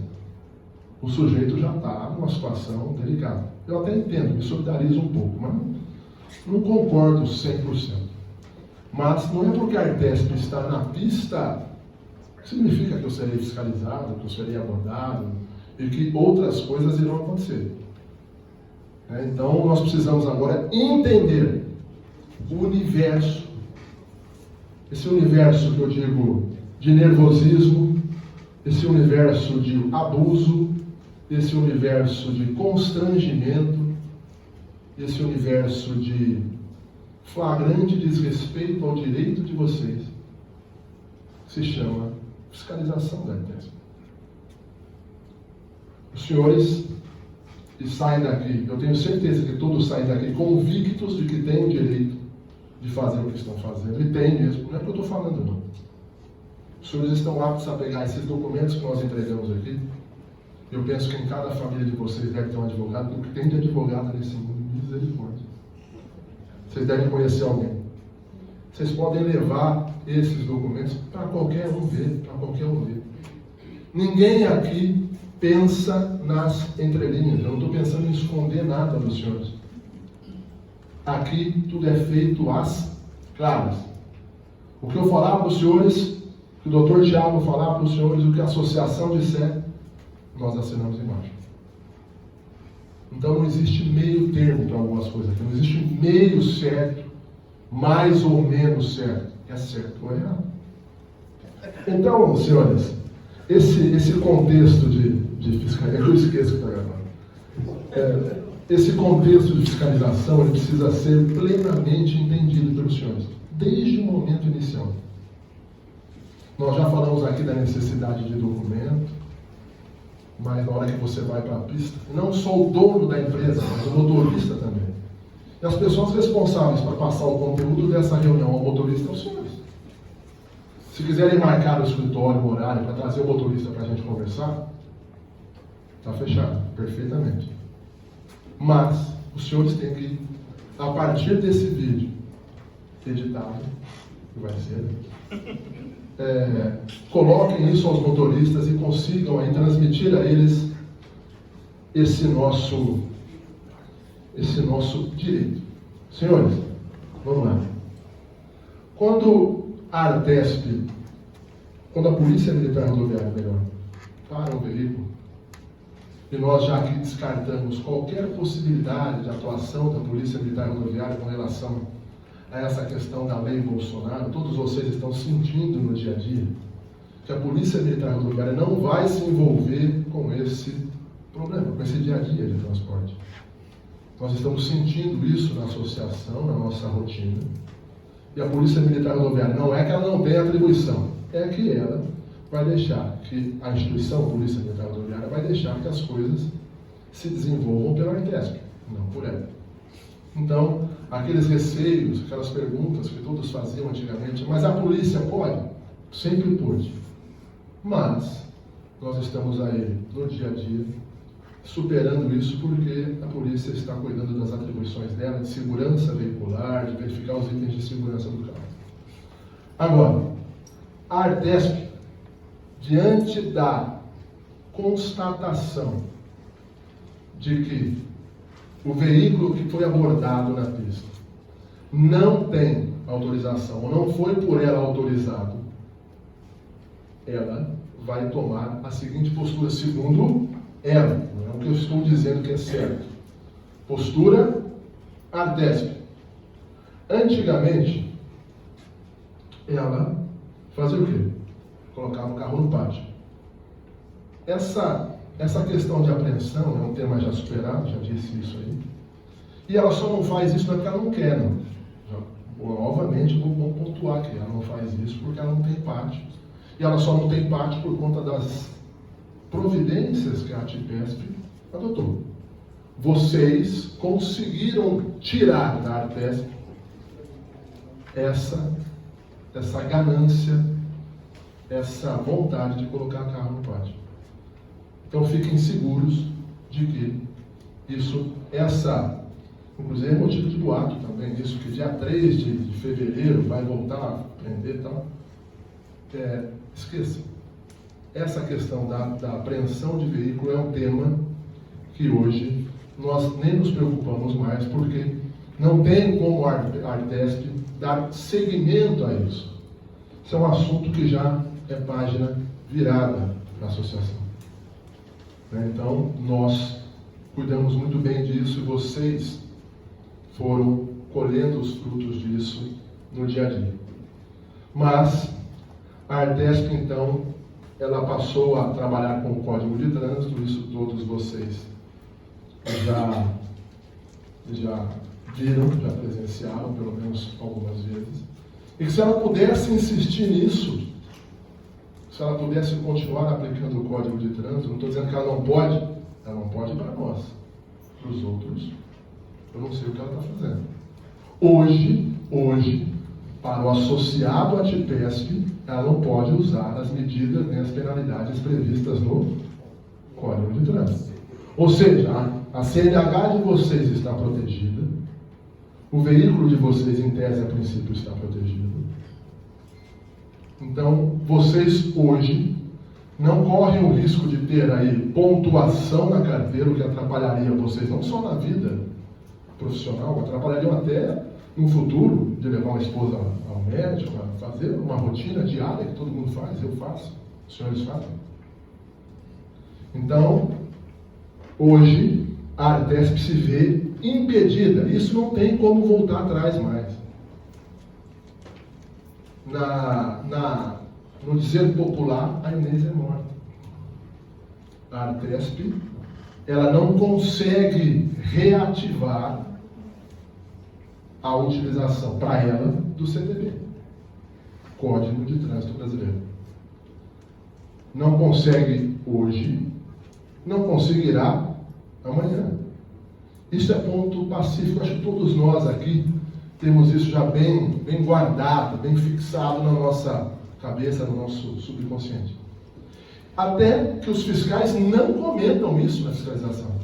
o sujeito já está numa situação delicada. Eu até entendo, me solidarizo um pouco, mas não concordo 100%. Mas não é porque a ARTESP está na pista que significa que eu serei fiscalizado, que eu serei abordado e que outras coisas irão acontecer. Então, nós precisamos agora entender o universo, esse universo que eu digo de nervosismo, esse universo de abuso, esse universo de constrangimento, esse universo de flagrante desrespeito ao direito de vocês, se chama fiscalização da Artesp. Os senhores que saem daqui, eu tenho certeza que todos saem daqui convictos de que têm o direito de fazer o que estão fazendo, e tem mesmo, não é o que eu estou falando não. Os senhores estão aptos a pegar esses documentos que nós entregamos aqui. Eu penso que em cada família de vocês deve ter um advogado, porque tem de advogado nesse mundo, misericórdia. Vocês devem conhecer alguém. Vocês podem levar esses documentos para qualquer um ver, para qualquer um ver. Ninguém aqui pensa nas entrelinhas. Eu não estou pensando em esconder nada dos senhores. Aqui tudo é feito às claras. O que eu falar para os senhores, o que o doutor Tiago falar para os senhores, o que a associação disser, nós assinamos embaixo. Então não existe meio termo para algumas coisas aqui. Não existe meio certo, mais ou menos certo. É certo ou errado. Então, senhores, esse contexto de fiscalização, eu esqueço que está gravando. Esse contexto de fiscalização ele precisa ser plenamente entendido pelos senhores, desde o momento inicial. Nós já falamos aqui da necessidade de documento, mas na hora que você vai para a pista, não só o dono da empresa, mas o motorista também. E as pessoas responsáveis para passar o conteúdo dessa reunião ao motorista são os senhores. Se quiserem marcar o escritório, o horário, para trazer o motorista para a gente conversar, está fechado, perfeitamente. Mas os senhores têm que, a partir desse vídeo editado, que vai ser, coloquem isso aos motoristas e consigam aí transmitir a eles esse nosso direito. Senhores, vamos lá. Quando a Artesp, quando a Polícia Militar Rodoviária, para um veículo, e nós já aqui descartamos qualquer possibilidade de atuação da Polícia Militar Rodoviária com relação a essa questão da lei Bolsonaro, todos vocês estão sentindo no dia a dia que a Polícia Militar Rodoviária não vai se envolver com esse problema, com esse dia a dia de transporte. Nós estamos sentindo isso na associação, na nossa rotina. E a Polícia Militar Rodoviária não é que ela não tenha atribuição, é que ela vai deixar que a instituição, a Polícia Militar Rodoviária, vai deixar que as coisas se desenvolvam pela Artesp, não por ela. Então, aqueles receios, aquelas perguntas que todos faziam antigamente, mas a polícia pode? Sempre pôde. Mas nós estamos aí no dia a dia superando isso porque a polícia está cuidando das atribuições dela, de segurança veicular, de verificar os itens de segurança do carro. Agora, a Artesp, diante da constatação de que o veículo que foi abordado na pista não tem autorização, ou não foi por ela autorizado, ela vai tomar a seguinte postura, segundo ela, não é o que eu estou dizendo que é certo. Postura Artesp. Antigamente, ela fazia o quê? Colocava o carro no pátio. Essa questão de apreensão é um tema já superado, já disse isso aí. E ela só não faz isso não é porque ela não quer, não. Novamente, vou pontuar aqui. Ela não faz isso porque ela não tem pátio. E ela só não tem pátio por conta das providências que a Artesp adotou. Vocês conseguiram tirar da Artesp essa ganância, essa vontade de colocar carro no pátio. Então fiquem seguros de que inclusive é motivo de boato também, isso que dia 3 de fevereiro vai voltar a prender e tal. Esqueça. Essa questão da apreensão de veículo é um tema que hoje nós nem nos preocupamos mais, porque não tem como a Artesp dar seguimento a isso. Isso é um assunto que já é página virada para a associação. Então, nós cuidamos muito bem disso e vocês foram colhendo os frutos disso no dia a dia. Mas a Artesp, então, ela passou a trabalhar com o Código de Trânsito, isso todos vocês já viram, já presenciaram, pelo menos algumas vezes. E que se ela pudesse insistir nisso, se ela pudesse continuar aplicando o Código de Trânsito, não estou dizendo que ela não pode para nós, para os outros, eu não sei o que ela está fazendo. Hoje, para o associado à TIPESP, ela não pode usar as medidas nem as penalidades previstas no Código de Trânsito. Ou seja, a CNH de vocês está protegida, o veículo de vocês, em tese, a princípio, está protegido. Então, vocês hoje não correm o risco de ter aí pontuação na carteira, o que atrapalharia vocês não só na vida profissional, atrapalhariam até no futuro de levar uma esposa ao médico, a fazer uma rotina diária que todo mundo faz, eu faço, os senhores fazem. Então, hoje, a Artesp se vê impedida. Isso não tem como voltar atrás mais. No dizer popular, a Inês é morta. A Artesp, ela não consegue reativar a utilização para ela do CTB, Código de Trânsito Brasileiro. Não consegue hoje, não conseguirá amanhã. Isso é ponto pacífico. Acho que todos nós aqui temos isso já bem guardado, bem fixado na nossa cabeça, no nosso subconsciente. Até que os fiscais não cometam isso na fiscalização.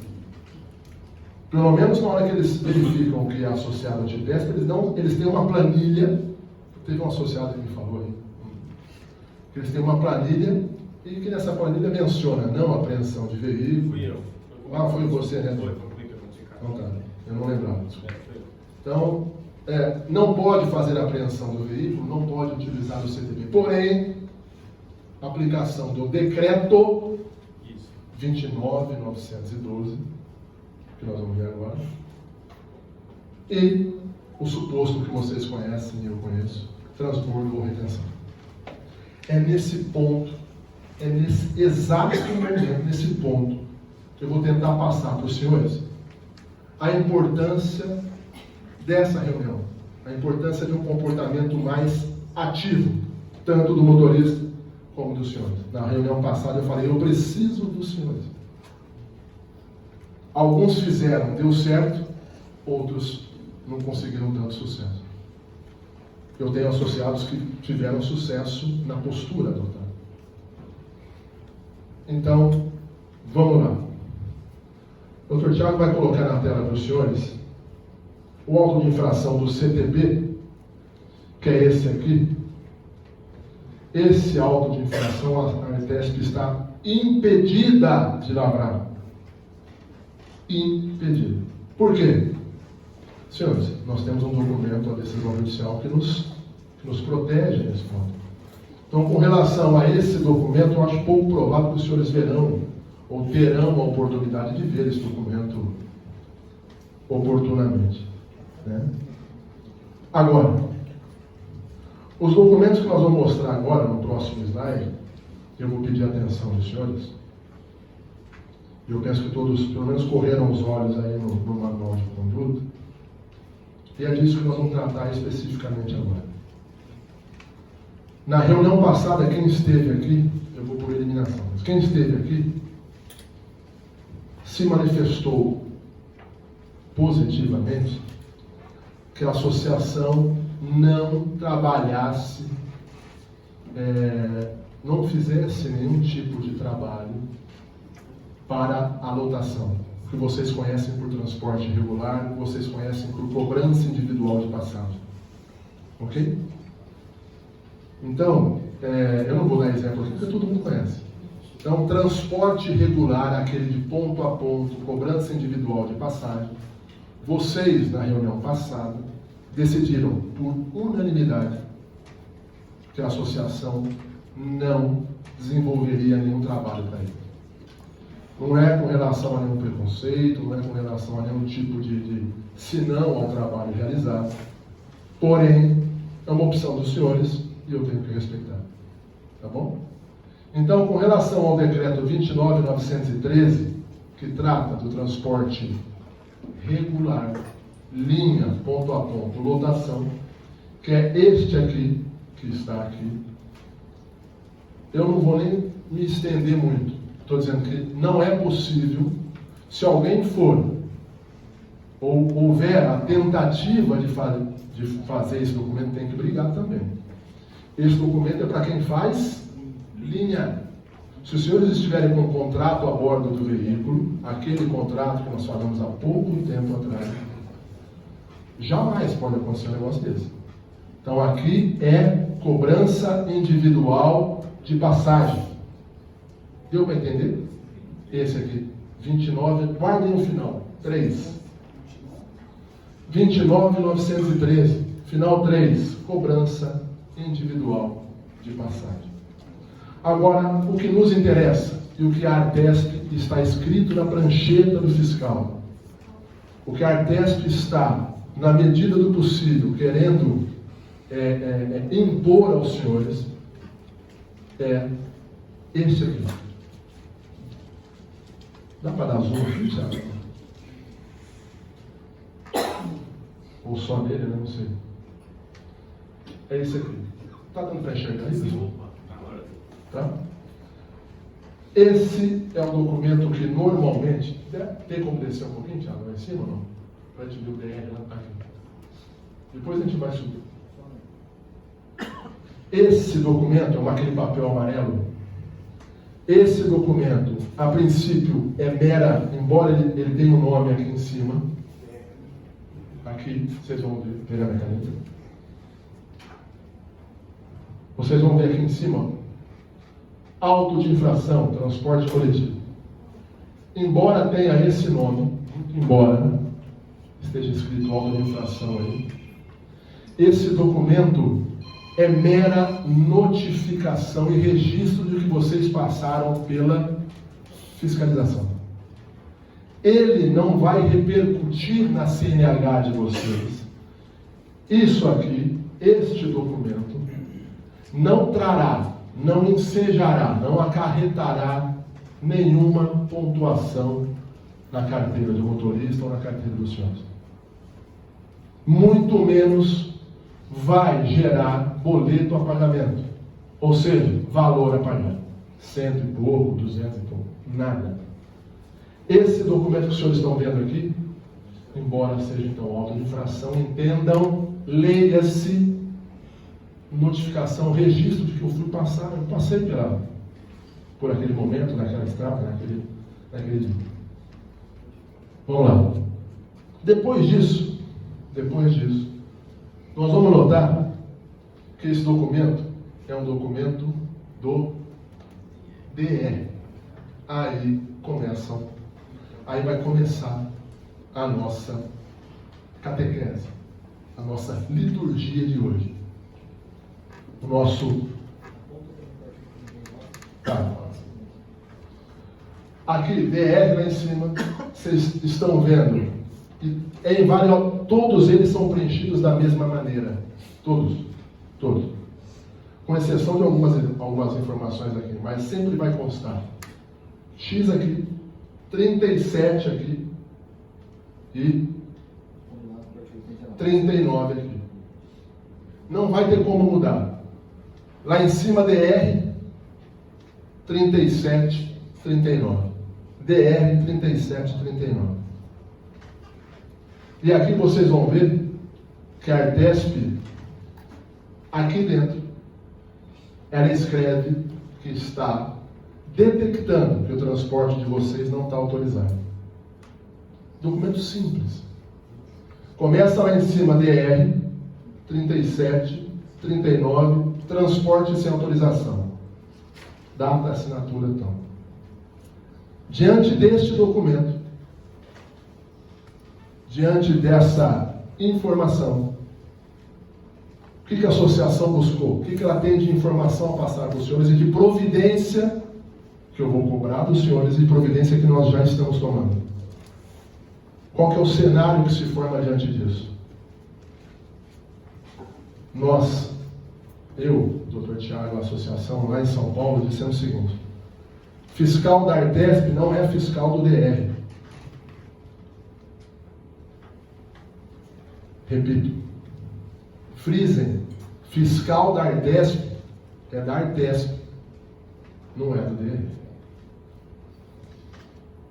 Pelo menos na hora que eles verificam o que é associado ao TIPESP, eles têm uma planilha. Teve um associado que me falou aí. Que eles têm uma planilha e que nessa planilha menciona não apreensão de veículo. Fui eu. Ah, foi você, né? Foi comigo que Então tá, eu não lembrava. Então, não pode fazer a apreensão do veículo, não pode utilizar o CTB. Porém, aplicação do decreto 29.912, que nós vamos ver agora, e o suposto que vocês conhecem e eu conheço, transbordo ou retenção. É nesse ponto, é nesse exato momento, nesse ponto, que eu vou tentar passar para os senhores a importância dessa reunião, a importância de um comportamento mais ativo, tanto do motorista como dos senhores. Na reunião passada eu falei, eu preciso dos senhores. Alguns fizeram, deu certo, outros não conseguiram tanto sucesso. Eu tenho associados que tiveram sucesso na postura adotada. Então, vamos lá. O Dr. Tiago vai colocar na tela para os senhores o auto de infração do CTB, que é esse aqui. Esse auto de infração, a Artesp está impedida de lavrar. Impedida. Por quê? Senhores, nós temos um documento, a decisão judicial, que nos protege nesse ponto. Então, com relação a esse documento, eu acho pouco provável que os senhores verão ou terão a oportunidade de ver esse documento oportunamente. Né? Agora, os documentos que nós vamos mostrar agora no próximo slide, eu vou pedir a atenção dos senhores. Eu penso que todos, pelo menos, correram os olhos aí no manual de conduta. E é disso que nós vamos tratar especificamente agora. Na reunião passada, quem esteve aqui, eu vou por eliminação, mas quem esteve aqui se manifestou positivamente que a associação não trabalhasse, não fizesse nenhum tipo de trabalho para a lotação, que vocês conhecem por transporte regular, que vocês conhecem por cobrança individual de passagem. Ok? Então, eu não vou dar exemplo aqui, porque todo mundo conhece. Então, transporte regular, aquele de ponto a ponto, cobrança individual de passagem, vocês, na reunião passada, decidiram por unanimidade que a associação não desenvolveria nenhum trabalho para ele. Não é com relação a nenhum preconceito, não é com relação a nenhum tipo de senão ao trabalho realizado. Porém, é uma opção dos senhores e eu tenho que respeitar. Tá bom? Então, com relação ao decreto 29.913, que trata do transporte regular, linha, ponto a ponto, lotação, que é este aqui, que está aqui, eu não vou nem me estender muito. Estou dizendo que não é possível, se alguém for, ou houver a tentativa de fazer esse documento, tem que brigar também. Esse documento é para quem faz linha. Se os senhores estiverem com um contrato a bordo do veículo, aquele contrato que nós falamos há pouco tempo atrás, jamais pode acontecer um negócio desse. Então aqui é cobrança individual de passagem. Deu para entender? Esse aqui, 29, guardem o final, 3. 29.913, final 3, cobrança individual de passagem. Agora, o que nos interessa, e o que a Artesp está escrito na prancheta do fiscal, o que a Artesp está, na medida do possível, querendo impor aos senhores, é este aqui. Dá para dar zoom aqui, Thiago? Ou só nele, né? Não sei. É esse aqui. Está dando para enxergar isso? Tá? Esse é um documento que normalmente... Tem como descer um pouquinho, Thiago? Lá em cima ou não? Para a gente ver o DR lá aqui. Depois a gente vai subir. Esse documento é aquele papel amarelo. Esse documento, a princípio, é mera, embora ele tenha um nome aqui em cima. Aqui, vocês vão ver a caneta. Vocês vão ver aqui em cima, auto de infração, transporte coletivo. Embora tenha esse nome, embora esteja escrito auto de infração aí, esse documento é mera notificação e registro de que vocês passaram pela fiscalização. Ele não vai repercutir na CNH de vocês. Isso aqui, este documento, não trará, não ensejará, não acarretará nenhuma pontuação na carteira do motorista ou na carteira dos senhores. Muito menos vai gerar boleto a pagamento, ou seja, valor a pagar. 100 e pouco, 200 e pouco, nada. Esse documento que os senhores estão vendo aqui, embora seja então auto de infração, entendam, leia-se notificação, registro de que eu fui passar, eu passei por aquele momento, naquela estrada, naquele dia. Vamos lá. Depois disso, nós vamos notar que esse documento é um documento do DR. Aí vai começar a nossa catequese, a nossa liturgia de hoje. O nosso... Tá. Aqui, DR lá em cima, vocês estão vendo. E é invariável, todos eles são preenchidos da mesma maneira. Todos. Com exceção de algumas informações aqui, mas sempre vai constar. X aqui, 37 aqui e 39 aqui. Não vai ter como mudar. Lá em cima, DR 37, 39. DR 37, 39. E aqui vocês vão ver que a Artesp, aqui dentro, ela escreve que está detectando que o transporte de vocês não está autorizado. Documento simples. Começa lá em cima, DR 37, 39, transporte sem autorização. Data, assinatura, então. Diante deste documento, diante dessa informação, o que a associação buscou? O que ela tem de informação a passar para os senhores e de providência que eu vou cobrar dos senhores e providência que nós já estamos tomando? Qual que é o cenário que se forma diante disso? Nós eu, Dr. Tiago, a associação lá em São Paulo, dissemos o seguinte: fiscal da Artesp não é fiscal do DR. Repito, frisem, fiscal da Artesp é da Artesp, não é do DR.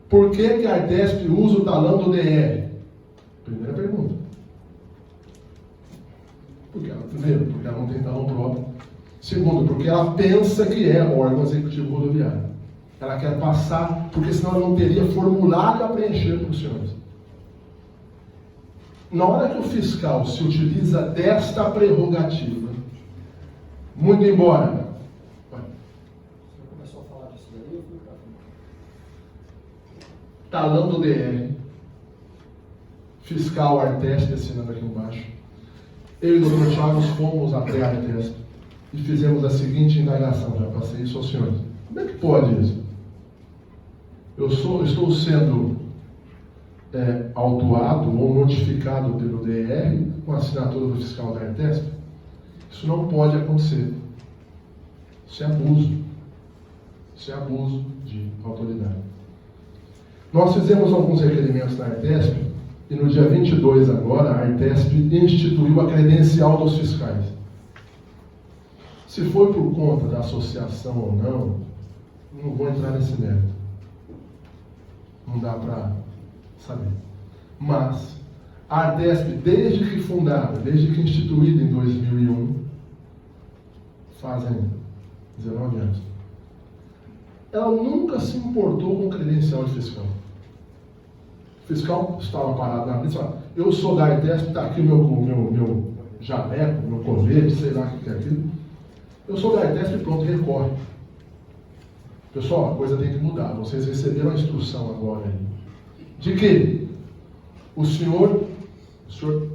Por que a Artesp usa o talão do DR? Primeira pergunta. Primeiro, porque ela não tem talão próprio. Segundo, porque ela pensa que é órgão executivo rodoviário. Ela quer passar, porque senão ela não teria formulário a preencher para os senhores. Na hora que o fiscal se utiliza desta prerrogativa, muito embora. Você começou a falar disso daí, eu fui pra frente. Talão do DR, fiscal Artesp assinando aqui embaixo. Eu e o Dr. Thiago fomos até a Artesp e fizemos a seguinte indagação, já passei isso aos senhores. Como é que pode isso? Eu estou sendo autuado ou notificado pelo DR com a assinatura do fiscal da Artesp? Isso não pode acontecer. Isso é abuso. Isso é abuso de autoridade. Nós fizemos alguns requerimentos na Artesp e no dia 22 agora a Artesp instituiu a credencial dos fiscais. Se foi por conta da associação ou não vou entrar nesse mérito. Não dá para saber. Mas a Artesp, desde que fundada, desde que instituída em 2001, fazem 19 anos, ela nunca se importou com credencial de fiscal. O fiscal estava parado na frente e falava: eu sou da Artesp, está aqui o meu jaleco, meu colete, sei lá o que é aquilo. Eu sou da Artesp e pronto, recorre. Pessoal, a coisa tem que mudar. Vocês receberam a instrução agora aí. De que o senhor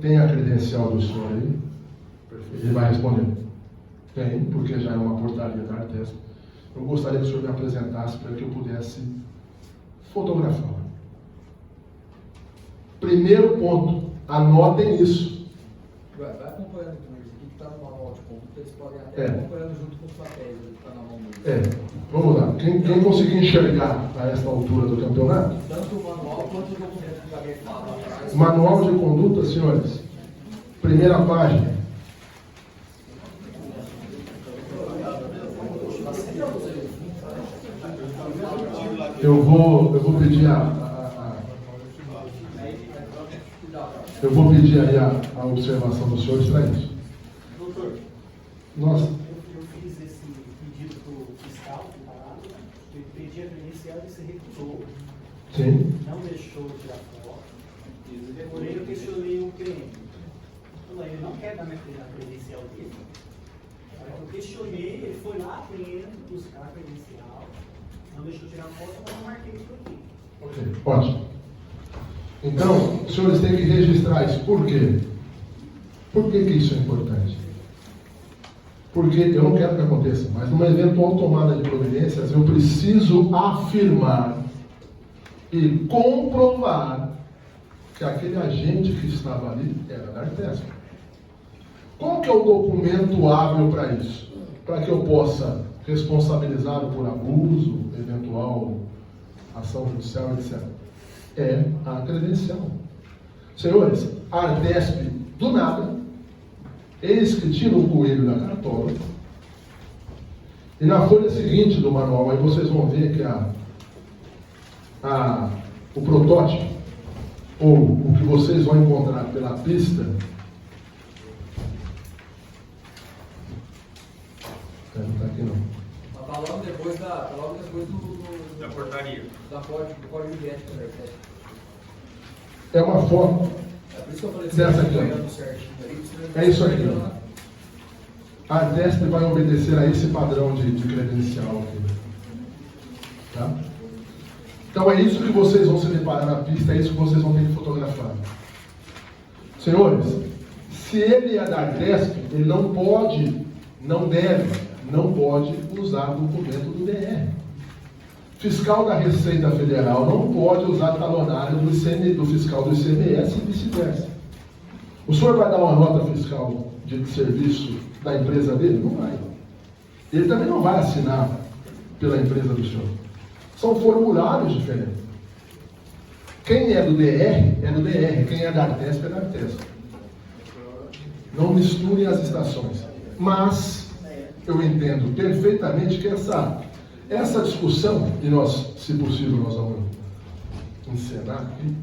tem a credencial do senhor aí? Ele vai responder: tem, porque já é uma portaria da Artesp. Eu gostaria que o senhor me apresentasse para que eu pudesse fotografar. Primeiro ponto, anotem isso. Vai acompanhando com eles. O que está no manual de conduta, eles podem até acompanhando junto com os papéis que está na mão deles. Vamos lá. Quem conseguir enxergar a esta altura do campeonato? Tanto o manual quanto o documento que alguém fala lá atrás. Manual de conduta, senhores. Primeira página. Eu vou pedir eu vou pedir aí a observação dos senhores para isso. Doutor, Nossa. eu fiz esse pedido para o fiscal, eu pedi a credencial e se recusou. Sim. Não deixou tirar foto. Porém, eu questionei o cliente. Ele não quer dar minha credencial dele. Eu questionei, ele foi lá dentro buscar a credencial, não deixou tirar foto, mas eu marquei isso aqui. Ok, ótimo. Então, os senhores têm que registrar isso. Por quê? Por que isso é importante? Porque eu não quero que aconteça, mas numa eventual tomada de providências, eu preciso afirmar e comprovar que aquele agente que estava ali era da Artesp. Qual que é o documento hábil para isso? Para que eu possa responsabilizá-lo por abuso, eventual ação judicial, etc. É a credencial. Senhores, a Artesp, do nada, eles que tiram o coelho da cartola, e na folha seguinte do manual, aí vocês vão ver que o protótipo, ou o que vocês vão encontrar pela pista, não está aqui não. Está logo depois Da portaria. do código de ética da Artesp. É uma foto É por isso que eu falei dessa aqui. olhando certinho aí. É isso aqui. Ó. A Artesp vai obedecer a esse padrão de credencial aqui. Tá? Então é isso que vocês vão se deparar na pista, é isso que vocês vão ter que fotografar. Senhores, se ele é da Artesp, ele não pode, não pode usar documento do DR. Fiscal da Receita Federal não pode usar talonário do fiscal do ICMS e vice-versa. O senhor vai dar uma nota fiscal de serviço da empresa dele? Não vai. Ele também não vai assinar pela empresa do senhor. São formulários diferentes. Quem é do DR, é do DR. Quem é da Artesp, é da Artesp. Não misturem as estações. Mas eu entendo perfeitamente que essa discussão, e nós, se possível, nós vamos encenar aqui,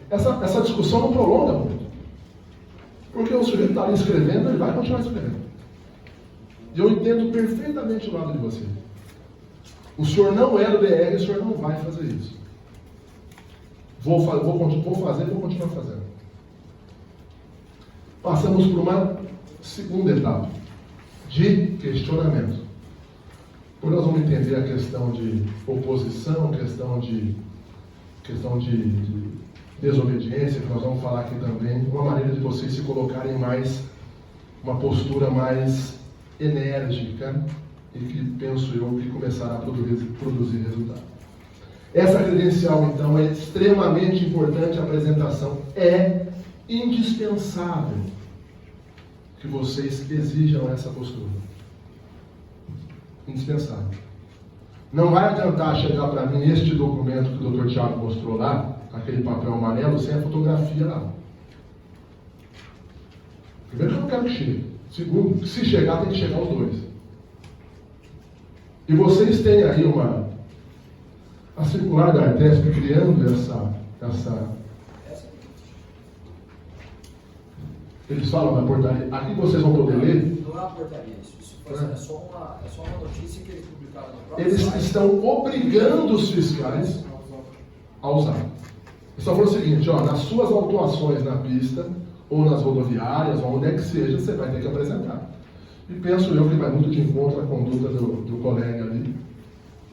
essa discussão não prolonga muito. Porque o sujeito está ali escrevendo, ele vai continuar escrevendo. E eu entendo perfeitamente o lado de você. O senhor não é do DR, o senhor não vai fazer isso. Vou fazer, vou continuar fazendo. Passamos por uma segunda etapa de questionamento. Depois nós vamos entender a questão de oposição, questão de desobediência, que nós vamos falar aqui também, uma maneira de vocês se colocarem mais, uma postura mais enérgica e que, penso eu, que começará a produzir resultado. Essa credencial, então, é extremamente importante, a apresentação é indispensável que vocês exijam essa postura. Indispensável. Não vai adiantar chegar para mim este documento que o Dr. Tiago mostrou lá, aquele papel amarelo, sem a fotografia lá. Primeiro, que eu não quero que chegue. Segundo, se chegar, tem que chegar os dois. E vocês têm aí a circular da Artesp criando essa. Eles falam da portaria. Aqui vocês vão poder ler. Não é uma portaria, isso é só uma notícia que eles publicaram no próprio Eles site. estão obrigando os fiscais a usar. Eles só falam o seguinte, ó, nas suas autuações na pista, ou nas rodoviárias, ou onde é que seja, você vai ter que apresentar. E penso eu que vai muito de encontro à conduta do colega ali,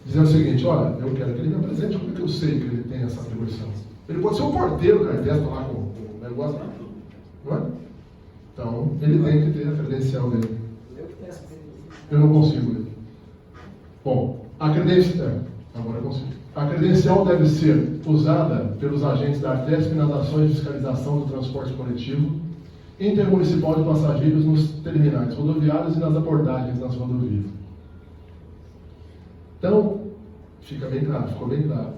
dizendo o seguinte, olha, eu quero que ele me apresente, como é que eu sei que ele tem essa atribuição? Ele pode ser o porteiro da Artesp lá com o negócio, não é? Então, ele tem que ter a credencial dele. Eu não consigo ler. Bom, agora eu consigo. A credencial deve ser usada pelos agentes da Artesp nas ações de fiscalização do transporte coletivo intermunicipal de passageiros nos terminais rodoviários e nas abordagens nas rodovias. Então, ficou bem claro.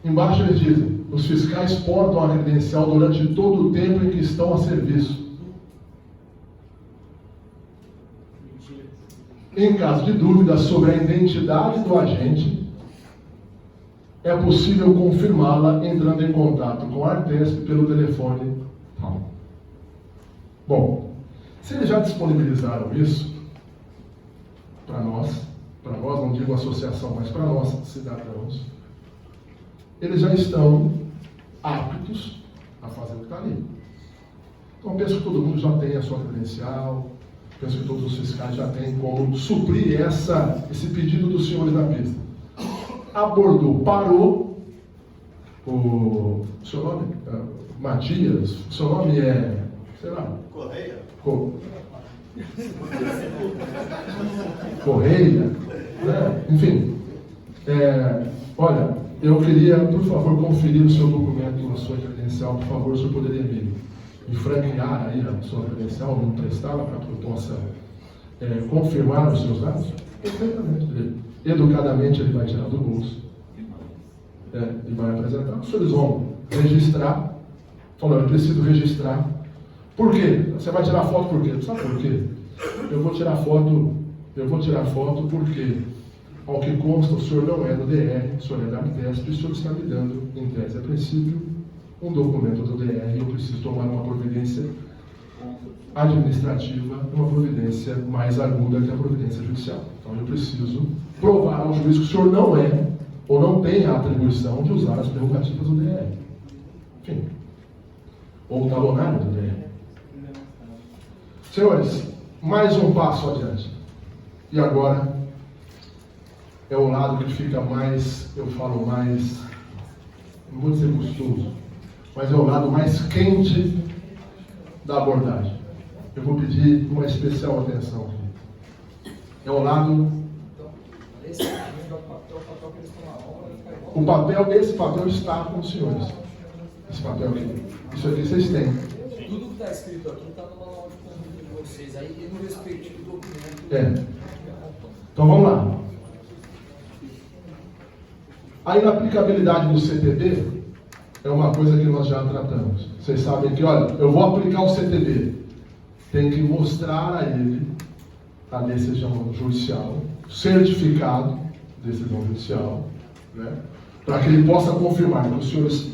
Embaixo eles dizem, os fiscais portam a credencial durante todo o tempo em que estão a serviço. Em caso de dúvida sobre a identidade do agente, é possível confirmá-la entrando em contato com a Artesp pelo telefone. Bom, se eles já disponibilizaram isso para nós, não digo associação, mas para nós, cidadãos, eles já estão aptos a fazer o que está ali. Então, penso que todo mundo já tem a sua credencial, penso que todos os fiscais já têm como suprir esse pedido dos senhores da pista. Abordou, parou, o seu nome? Matias, o seu nome é, sei lá. Correia? Correia, né? Enfim. Olha, eu queria, por favor, conferir o seu documento, a sua credencial, por favor, o senhor poderia me franquear aí a sua credencial, me emprestá-la para que eu possa confirmar os seus dados? Perfeitamente. Educadamente ele vai tirar do bolso e vai apresentar. Os senhores vão registrar. Falando, eu preciso registrar. Por quê? Você vai tirar foto por quê? Sabe por quê? Eu vou tirar foto porque, ao que consta, o senhor não é do DR, o senhor é da Artesp, e o senhor está me dando, em tese a princípio, um documento do DR, e eu preciso tomar uma providência administrativa, uma providência mais aguda que a providência judicial. Então eu preciso provar ao juiz que o senhor não é, ou não tem a atribuição de usar as prerrogativas do DR. Enfim. Ou o talonário do DR. Senhores, mais um passo adiante. E agora é o lado que fica mais, eu falo mais, não vou dizer gostoso, mas é o lado mais quente da abordagem. Eu vou pedir uma especial atenção aqui. É o lado... Esse aqui é o papel que eles estão na obra. O papel, esse papel está com os senhores. Esse papel aqui. Isso aqui vocês têm. Tudo que está escrito aqui está no manual de conduta de vocês aí e no respectivo documento. É. Então vamos lá. A inaplicabilidade do CTB é uma coisa que nós já tratamos. Vocês sabem que, olha, eu vou aplicar o CTB. Tem que mostrar a ele a decisão judicial, certificado de decisão judicial, né? Para que ele possa confirmar que os senhores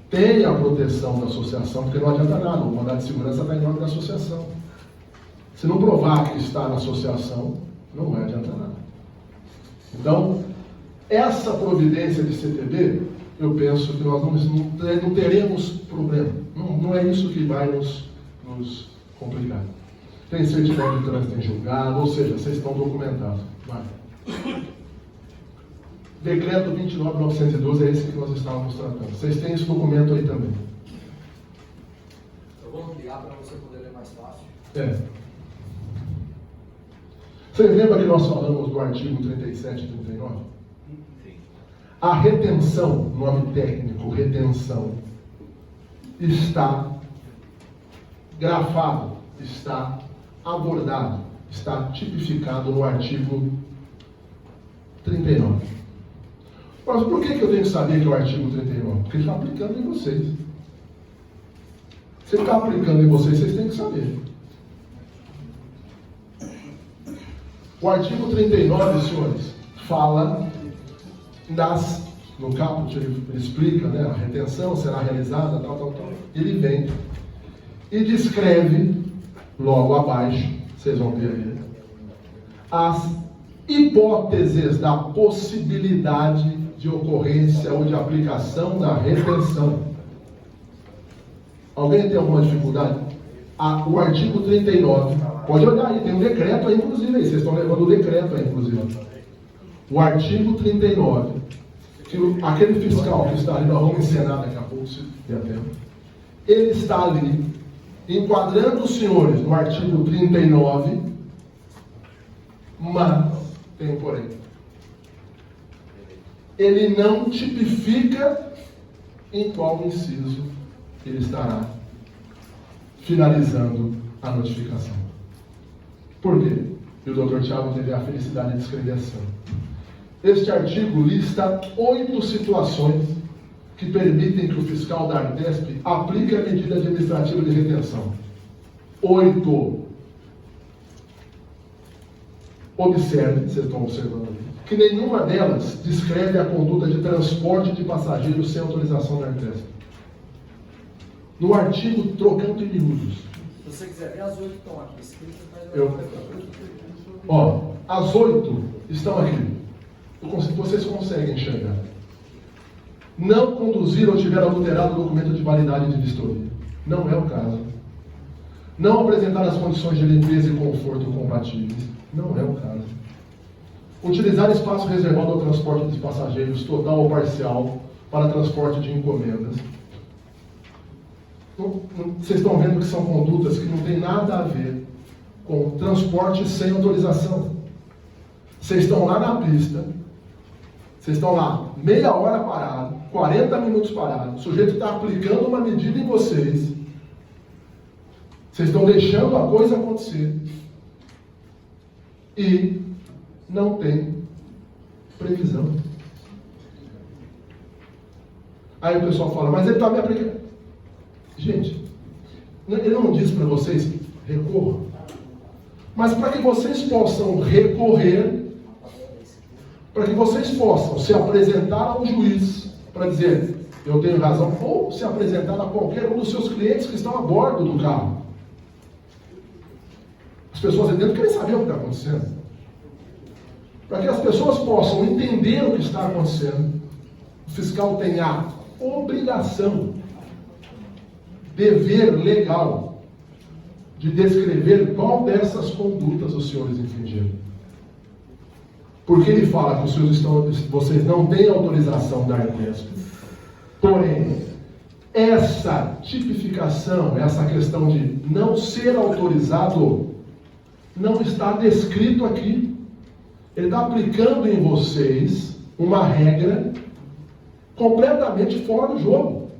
têm a proteção da associação, porque não adianta nada, o mandado de segurança está em nome da associação. Se não provar que está na associação, não vai adiantar nada. Então, essa providência de CTB, eu penso que nós não teremos problema. Não é isso que vai nos complicar. Tem certidão de trânsito em julgado, ou seja, vocês estão documentados. Vai. Decreto 29.912 é esse que nós estávamos tratando. Vocês têm esse documento aí também. Eu vou ampliar para você poder ler mais fácil. É. Vocês lembram que nós falamos do artigo 37 e 39? Sim. A retenção, nome técnico, retenção, está grafado, está abordado, está tipificado no artigo 39. Mas por que eu tenho que saber que é o artigo 39? Porque ele está aplicando em vocês. Se ele está aplicando em vocês, vocês têm que saber. O artigo 39, senhores, fala no caput, ele explica, né, a retenção será realizada, tal. Ele vem e descreve, logo abaixo, vocês vão ver aí, as hipóteses da possibilidade de ocorrência ou de aplicação da retenção. Alguém tem alguma dificuldade? O artigo 39, pode olhar aí, tem um decreto aí, inclusive, aí, vocês estão levando o decreto aí, inclusive. O artigo 39, que aquele fiscal que está ali, nós vamos encenar daqui a pouco, se der tempo, ele está ali, enquadrando os senhores no artigo 39, mas, tem um porém, ele não tipifica em qual inciso ele estará finalizando a notificação. Por quê? E o Dr. Tiago teve a felicidade de escrever assim. Este artigo lista 8 situações que permitem que o fiscal da Artesp aplique a medida administrativa de retenção. 8. Observe, vocês estão observando ali, que nenhuma delas descreve a conduta de transporte de passageiros sem autorização da Artesp. No artigo, trocando em miúdos. Se você quiser ver, as 8 estão aqui escritas, as 8 estão aqui. Vocês conseguem enxergar. Não conduzir ou tiver adulterado o documento de validade de vistoria. Não é o caso. Não apresentar as condições de limpeza e conforto compatíveis. Não é o caso. Utilizar espaço reservado ao transporte de passageiros, total ou parcial, para transporte de encomendas. Vocês estão vendo que são condutas que não tem nada a ver com transporte sem autorização. Vocês estão lá na pista, vocês estão lá meia hora parado, 40 minutos parado, o sujeito está aplicando uma medida em vocês, vocês estão deixando a coisa acontecer e não tem previsão. Aí o pessoal fala, mas ele está me aplicando. Gente, ele não diz para vocês, recorram. Mas para que vocês possam recorrer, para que vocês possam se apresentar ao juiz para dizer, eu tenho razão, ou se apresentar a qualquer um dos seus clientes que estão a bordo do carro. As pessoas aí dentro querem saber o que está acontecendo. Para que as pessoas possam entender o que está acontecendo, o fiscal tem a obrigação, dever legal, de descrever qual dessas condutas os senhores infringiram. Porque ele fala que vocês não têm autorização da Artesp. Porém, essa tipificação, essa questão de não ser autorizado, não está descrito aqui. Ele está aplicando em vocês uma regra completamente fora do jogo.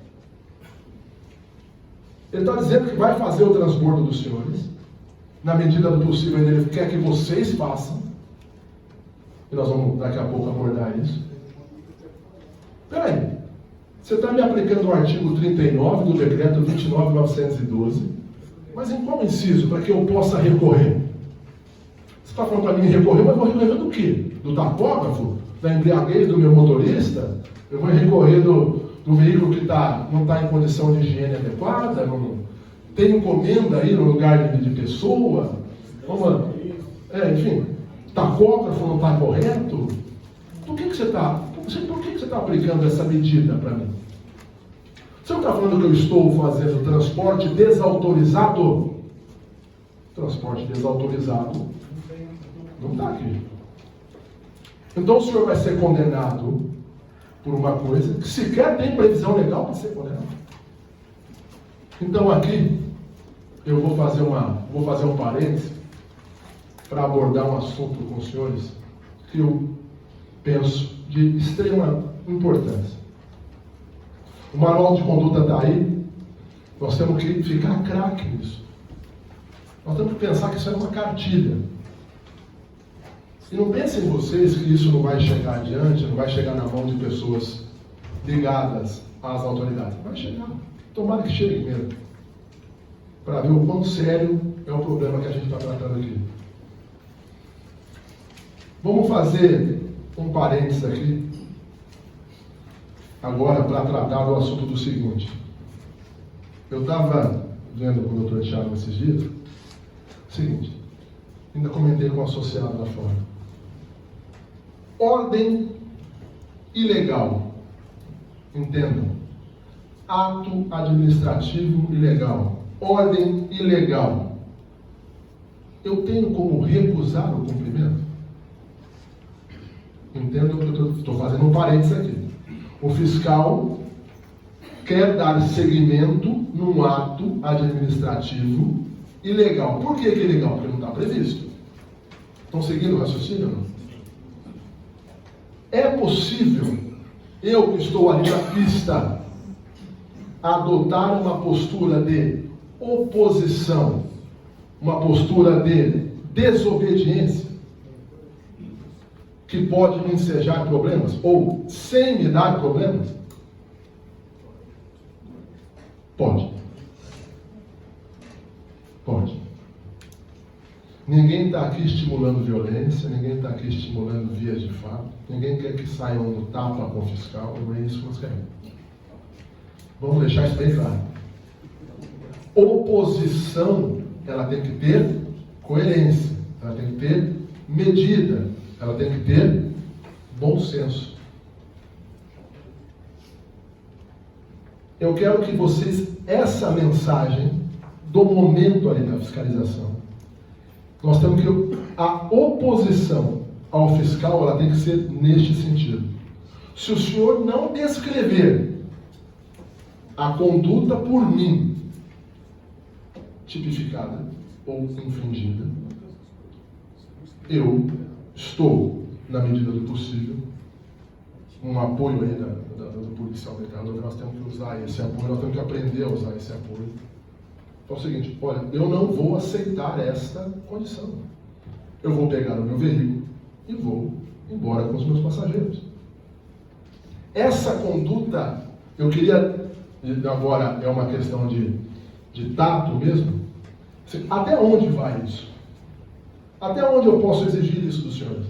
Ele está dizendo que vai fazer o transbordo dos senhores, na medida do possível, ele quer que vocês façam. E nós vamos daqui a pouco abordar isso. Peraí, você está me aplicando o artigo 39 do decreto 29.912, mas em qual inciso? Para que eu possa recorrer? Você está falando para mim recorrer, mas eu vou recorrer do quê? Do tacógrafo? Da embriaguez do meu motorista? Eu vou recorrer do veículo que não está em condição de higiene adequada? Não tem encomenda aí no lugar de pessoa? Enfim, tacógrafo não está correto? Por que você está aplicando essa medida para mim? Você não está falando que eu estou fazendo transporte desautorizado? Transporte desautorizado não está aqui. Então o senhor vai ser condenado por uma coisa que sequer tem previsão legal para ser condenado. Então aqui eu vou fazer um parênteses para abordar um assunto com os senhores que eu penso de extrema importância. O manual de conduta está aí, nós temos que ficar craque nisso. Nós temos que pensar que isso é uma cartilha. E não pensem vocês que isso não vai chegar adiante, não vai chegar na mão de pessoas ligadas às autoridades. Vai chegar. Tomara que chegue mesmo. Para ver o quão sério é o problema que a gente está tratando aqui. Vamos fazer um parênteses aqui, agora, para tratar do assunto do seguinte. Eu estava vendo com o doutor Thiago esses dias, seguinte, ainda comentei com o associado lá fora. Ordem ilegal, entendam, ato administrativo ilegal, ordem ilegal. Eu tenho como recusar o cumprimento? Entendam que eu estou fazendo um parênteses aqui. O fiscal quer dar seguimento num ato administrativo ilegal. Por que ilegal? Porque não está previsto. Estão seguindo o raciocínio ou não? É possível, eu que estou ali na pista, adotar uma postura de oposição, uma postura de desobediência, que pode me ensejar problemas, ou sem me dar problemas? Pode. Pode. Ninguém está aqui estimulando violência, ninguém está aqui estimulando vias de fato, ninguém quer que saiam no tapa com o fiscal, não é isso que nós queremos. Vamos deixar isso bem claro. Oposição, ela tem que ter coerência, ela tem que ter medida, ela tem que ter bom senso. Eu quero que vocês, essa mensagem do momento ali da fiscalização, nós temos que, a oposição ao fiscal, ela tem que ser neste sentido. Se o senhor não descrever a conduta por mim tipificada ou infringida, eu estou, na medida do possível, um apoio aí do policial militar, nós temos que usar esse apoio, nós temos que aprender a usar esse apoio. Então é o seguinte, olha, eu não vou aceitar esta condição. Eu vou pegar o meu veículo e vou embora com os meus passageiros. Essa conduta, eu queria, agora é uma questão de tato mesmo, até onde vai isso? Até onde eu posso exigir isso dos senhores?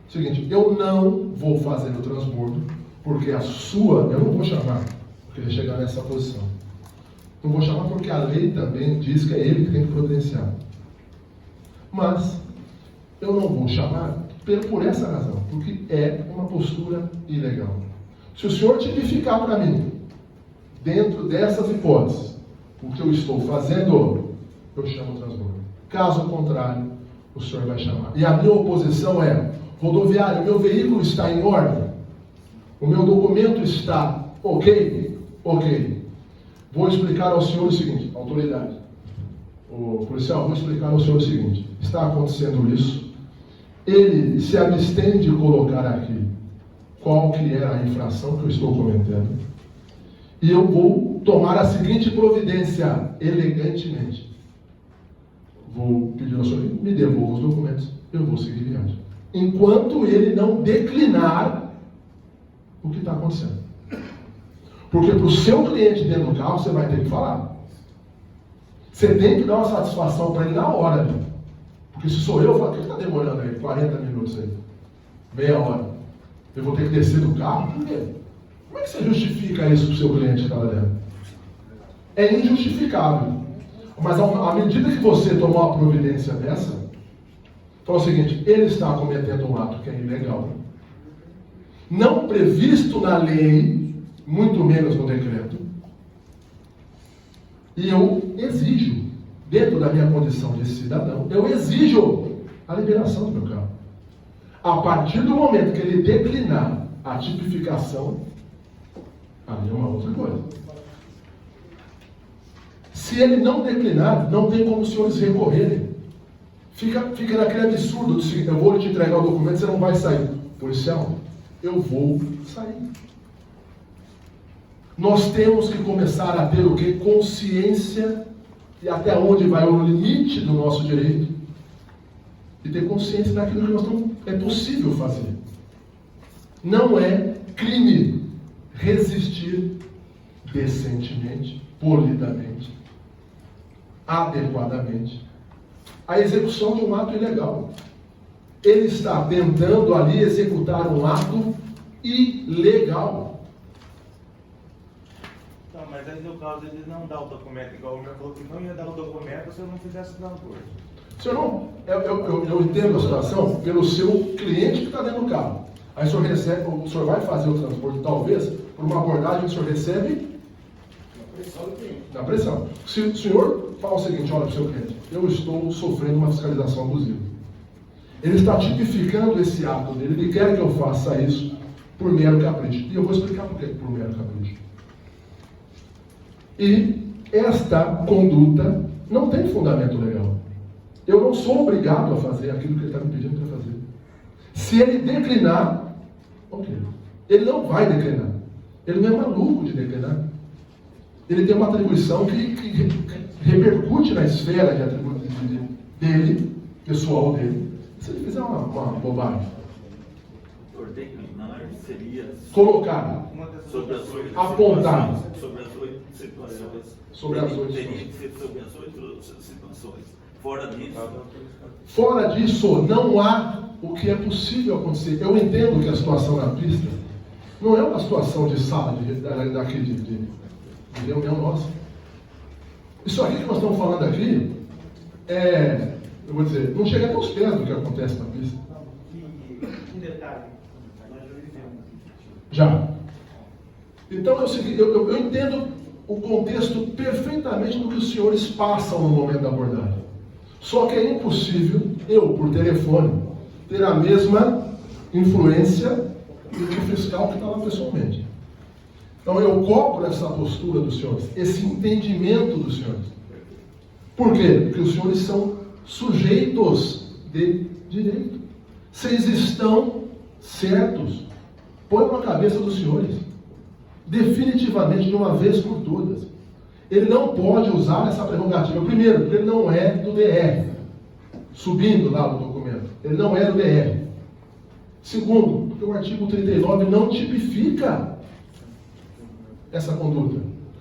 Seguinte, eu não vou fazer o transbordo, porque a sua, eu não vou chamar, porque ele chegar nessa posição. Não vou chamar porque a lei também diz que é ele que tem que providenciar. Mas eu não vou chamar por essa razão, porque é uma postura ilegal. Se o senhor tipificar para mim, dentro dessas hipóteses, o que eu estou fazendo, eu chamo o transbordo. Caso contrário, o senhor vai chamar. E a minha oposição é: rodoviário, meu veículo está em ordem? O meu documento está ok? Ok. Vou explicar ao senhor o seguinte, autoridade. O policial, vou explicar ao senhor o seguinte: está acontecendo isso. Ele se abstém de colocar aqui qual que é a infração que eu estou cometendo. E eu vou tomar a seguinte providência, elegantemente. vou pedir ao senhor que me devolva os documentos, eu vou seguir viagem. Enquanto ele não declinar o que está acontecendo. Porque para o seu cliente dentro do carro, você vai ter que falar. Você tem que dar uma satisfação para ele na hora. Porque se sou eu falo, o que está demorando aí? 40 minutos aí. Meia hora. Eu vou ter que descer do carro? Por quê? Como é que você justifica isso para o seu cliente que está lá dentro? É injustificável. Mas à medida que você tomar uma providência dessa, fala o seguinte, ele está cometendo um ato que é ilegal, não previsto na lei, muito menos no decreto, e eu exijo, dentro da minha condição de cidadão, eu exijo a liberação do meu carro. A partir do momento que ele declinar a tipificação, ali é uma outra coisa. Se ele não declinar, não tem como os senhores recorrerem. Fica naquele absurdo do seguinte, eu vou te entregar o documento, você não vai sair. Policial, eu vou sair. Nós temos que começar a ter o quê? Consciência e até onde vai o limite do nosso direito. E ter consciência daquilo que nós não é possível fazer. Não é crime resistir decentemente, polidamente, adequadamente a execução de um ato ilegal. Ele está tentando ali executar um ato ilegal. Não, mas aí no caso ele não dá o documento, igual o meu falou que não ia dar o documento se eu não fizesse o transporte. Senhor, não, eu entendo a situação pelo seu cliente que está dentro do carro. Aí o senhor recebe, o senhor vai fazer o transporte, talvez, por uma abordagem que o senhor recebe na pressão. Se o senhor fala o seguinte, olha para o seu cliente, eu estou sofrendo uma fiscalização abusiva. Ele está tipificando esse ato dele, ele quer que eu faça isso por mero capricho. E eu vou explicar por que por mero capricho. E esta conduta não tem fundamento legal. Eu não sou obrigado a fazer aquilo que ele está me pedindo para fazer. Se ele declinar, ok. Ele não vai declinar. Ele não é maluco de declinar. Ele tem uma atribuição que repercute na esfera de atribuição dele, pessoal dele. Se ele fizer uma bobagem. Por declinar seria Colocar. sobre as 8 Apontar. Sobre as 8 situações. Sobre as 8 Teria situações. que ser sobre as 8 situações. Fora disso, não há o que é possível acontecer. Eu entendo que a situação na pista não é uma situação de sala, de reunião nossa. Isso aqui que nós estamos falando aqui eu vou dizer, não chega até os pés do que acontece na pista. Um detalhe, nós já vivemos. Já. Então é o seguinte, eu entendo o contexto perfeitamente do que os senhores passam no momento da abordagem. Só que é impossível eu, por telefone, ter a mesma influência do que o fiscal que está lá pessoalmente. Então eu cobro essa postura dos senhores, esse entendimento dos senhores. Por quê? Porque os senhores são sujeitos de direito. Vocês estão certos. Põe na cabeça dos senhores. Definitivamente, de uma vez por todas. Ele não pode usar essa prerrogativa. Primeiro, porque ele não é do DR. Subindo lá no documento. Ele não é do DR. Segundo, porque o artigo 39 não tipifica essa conduta.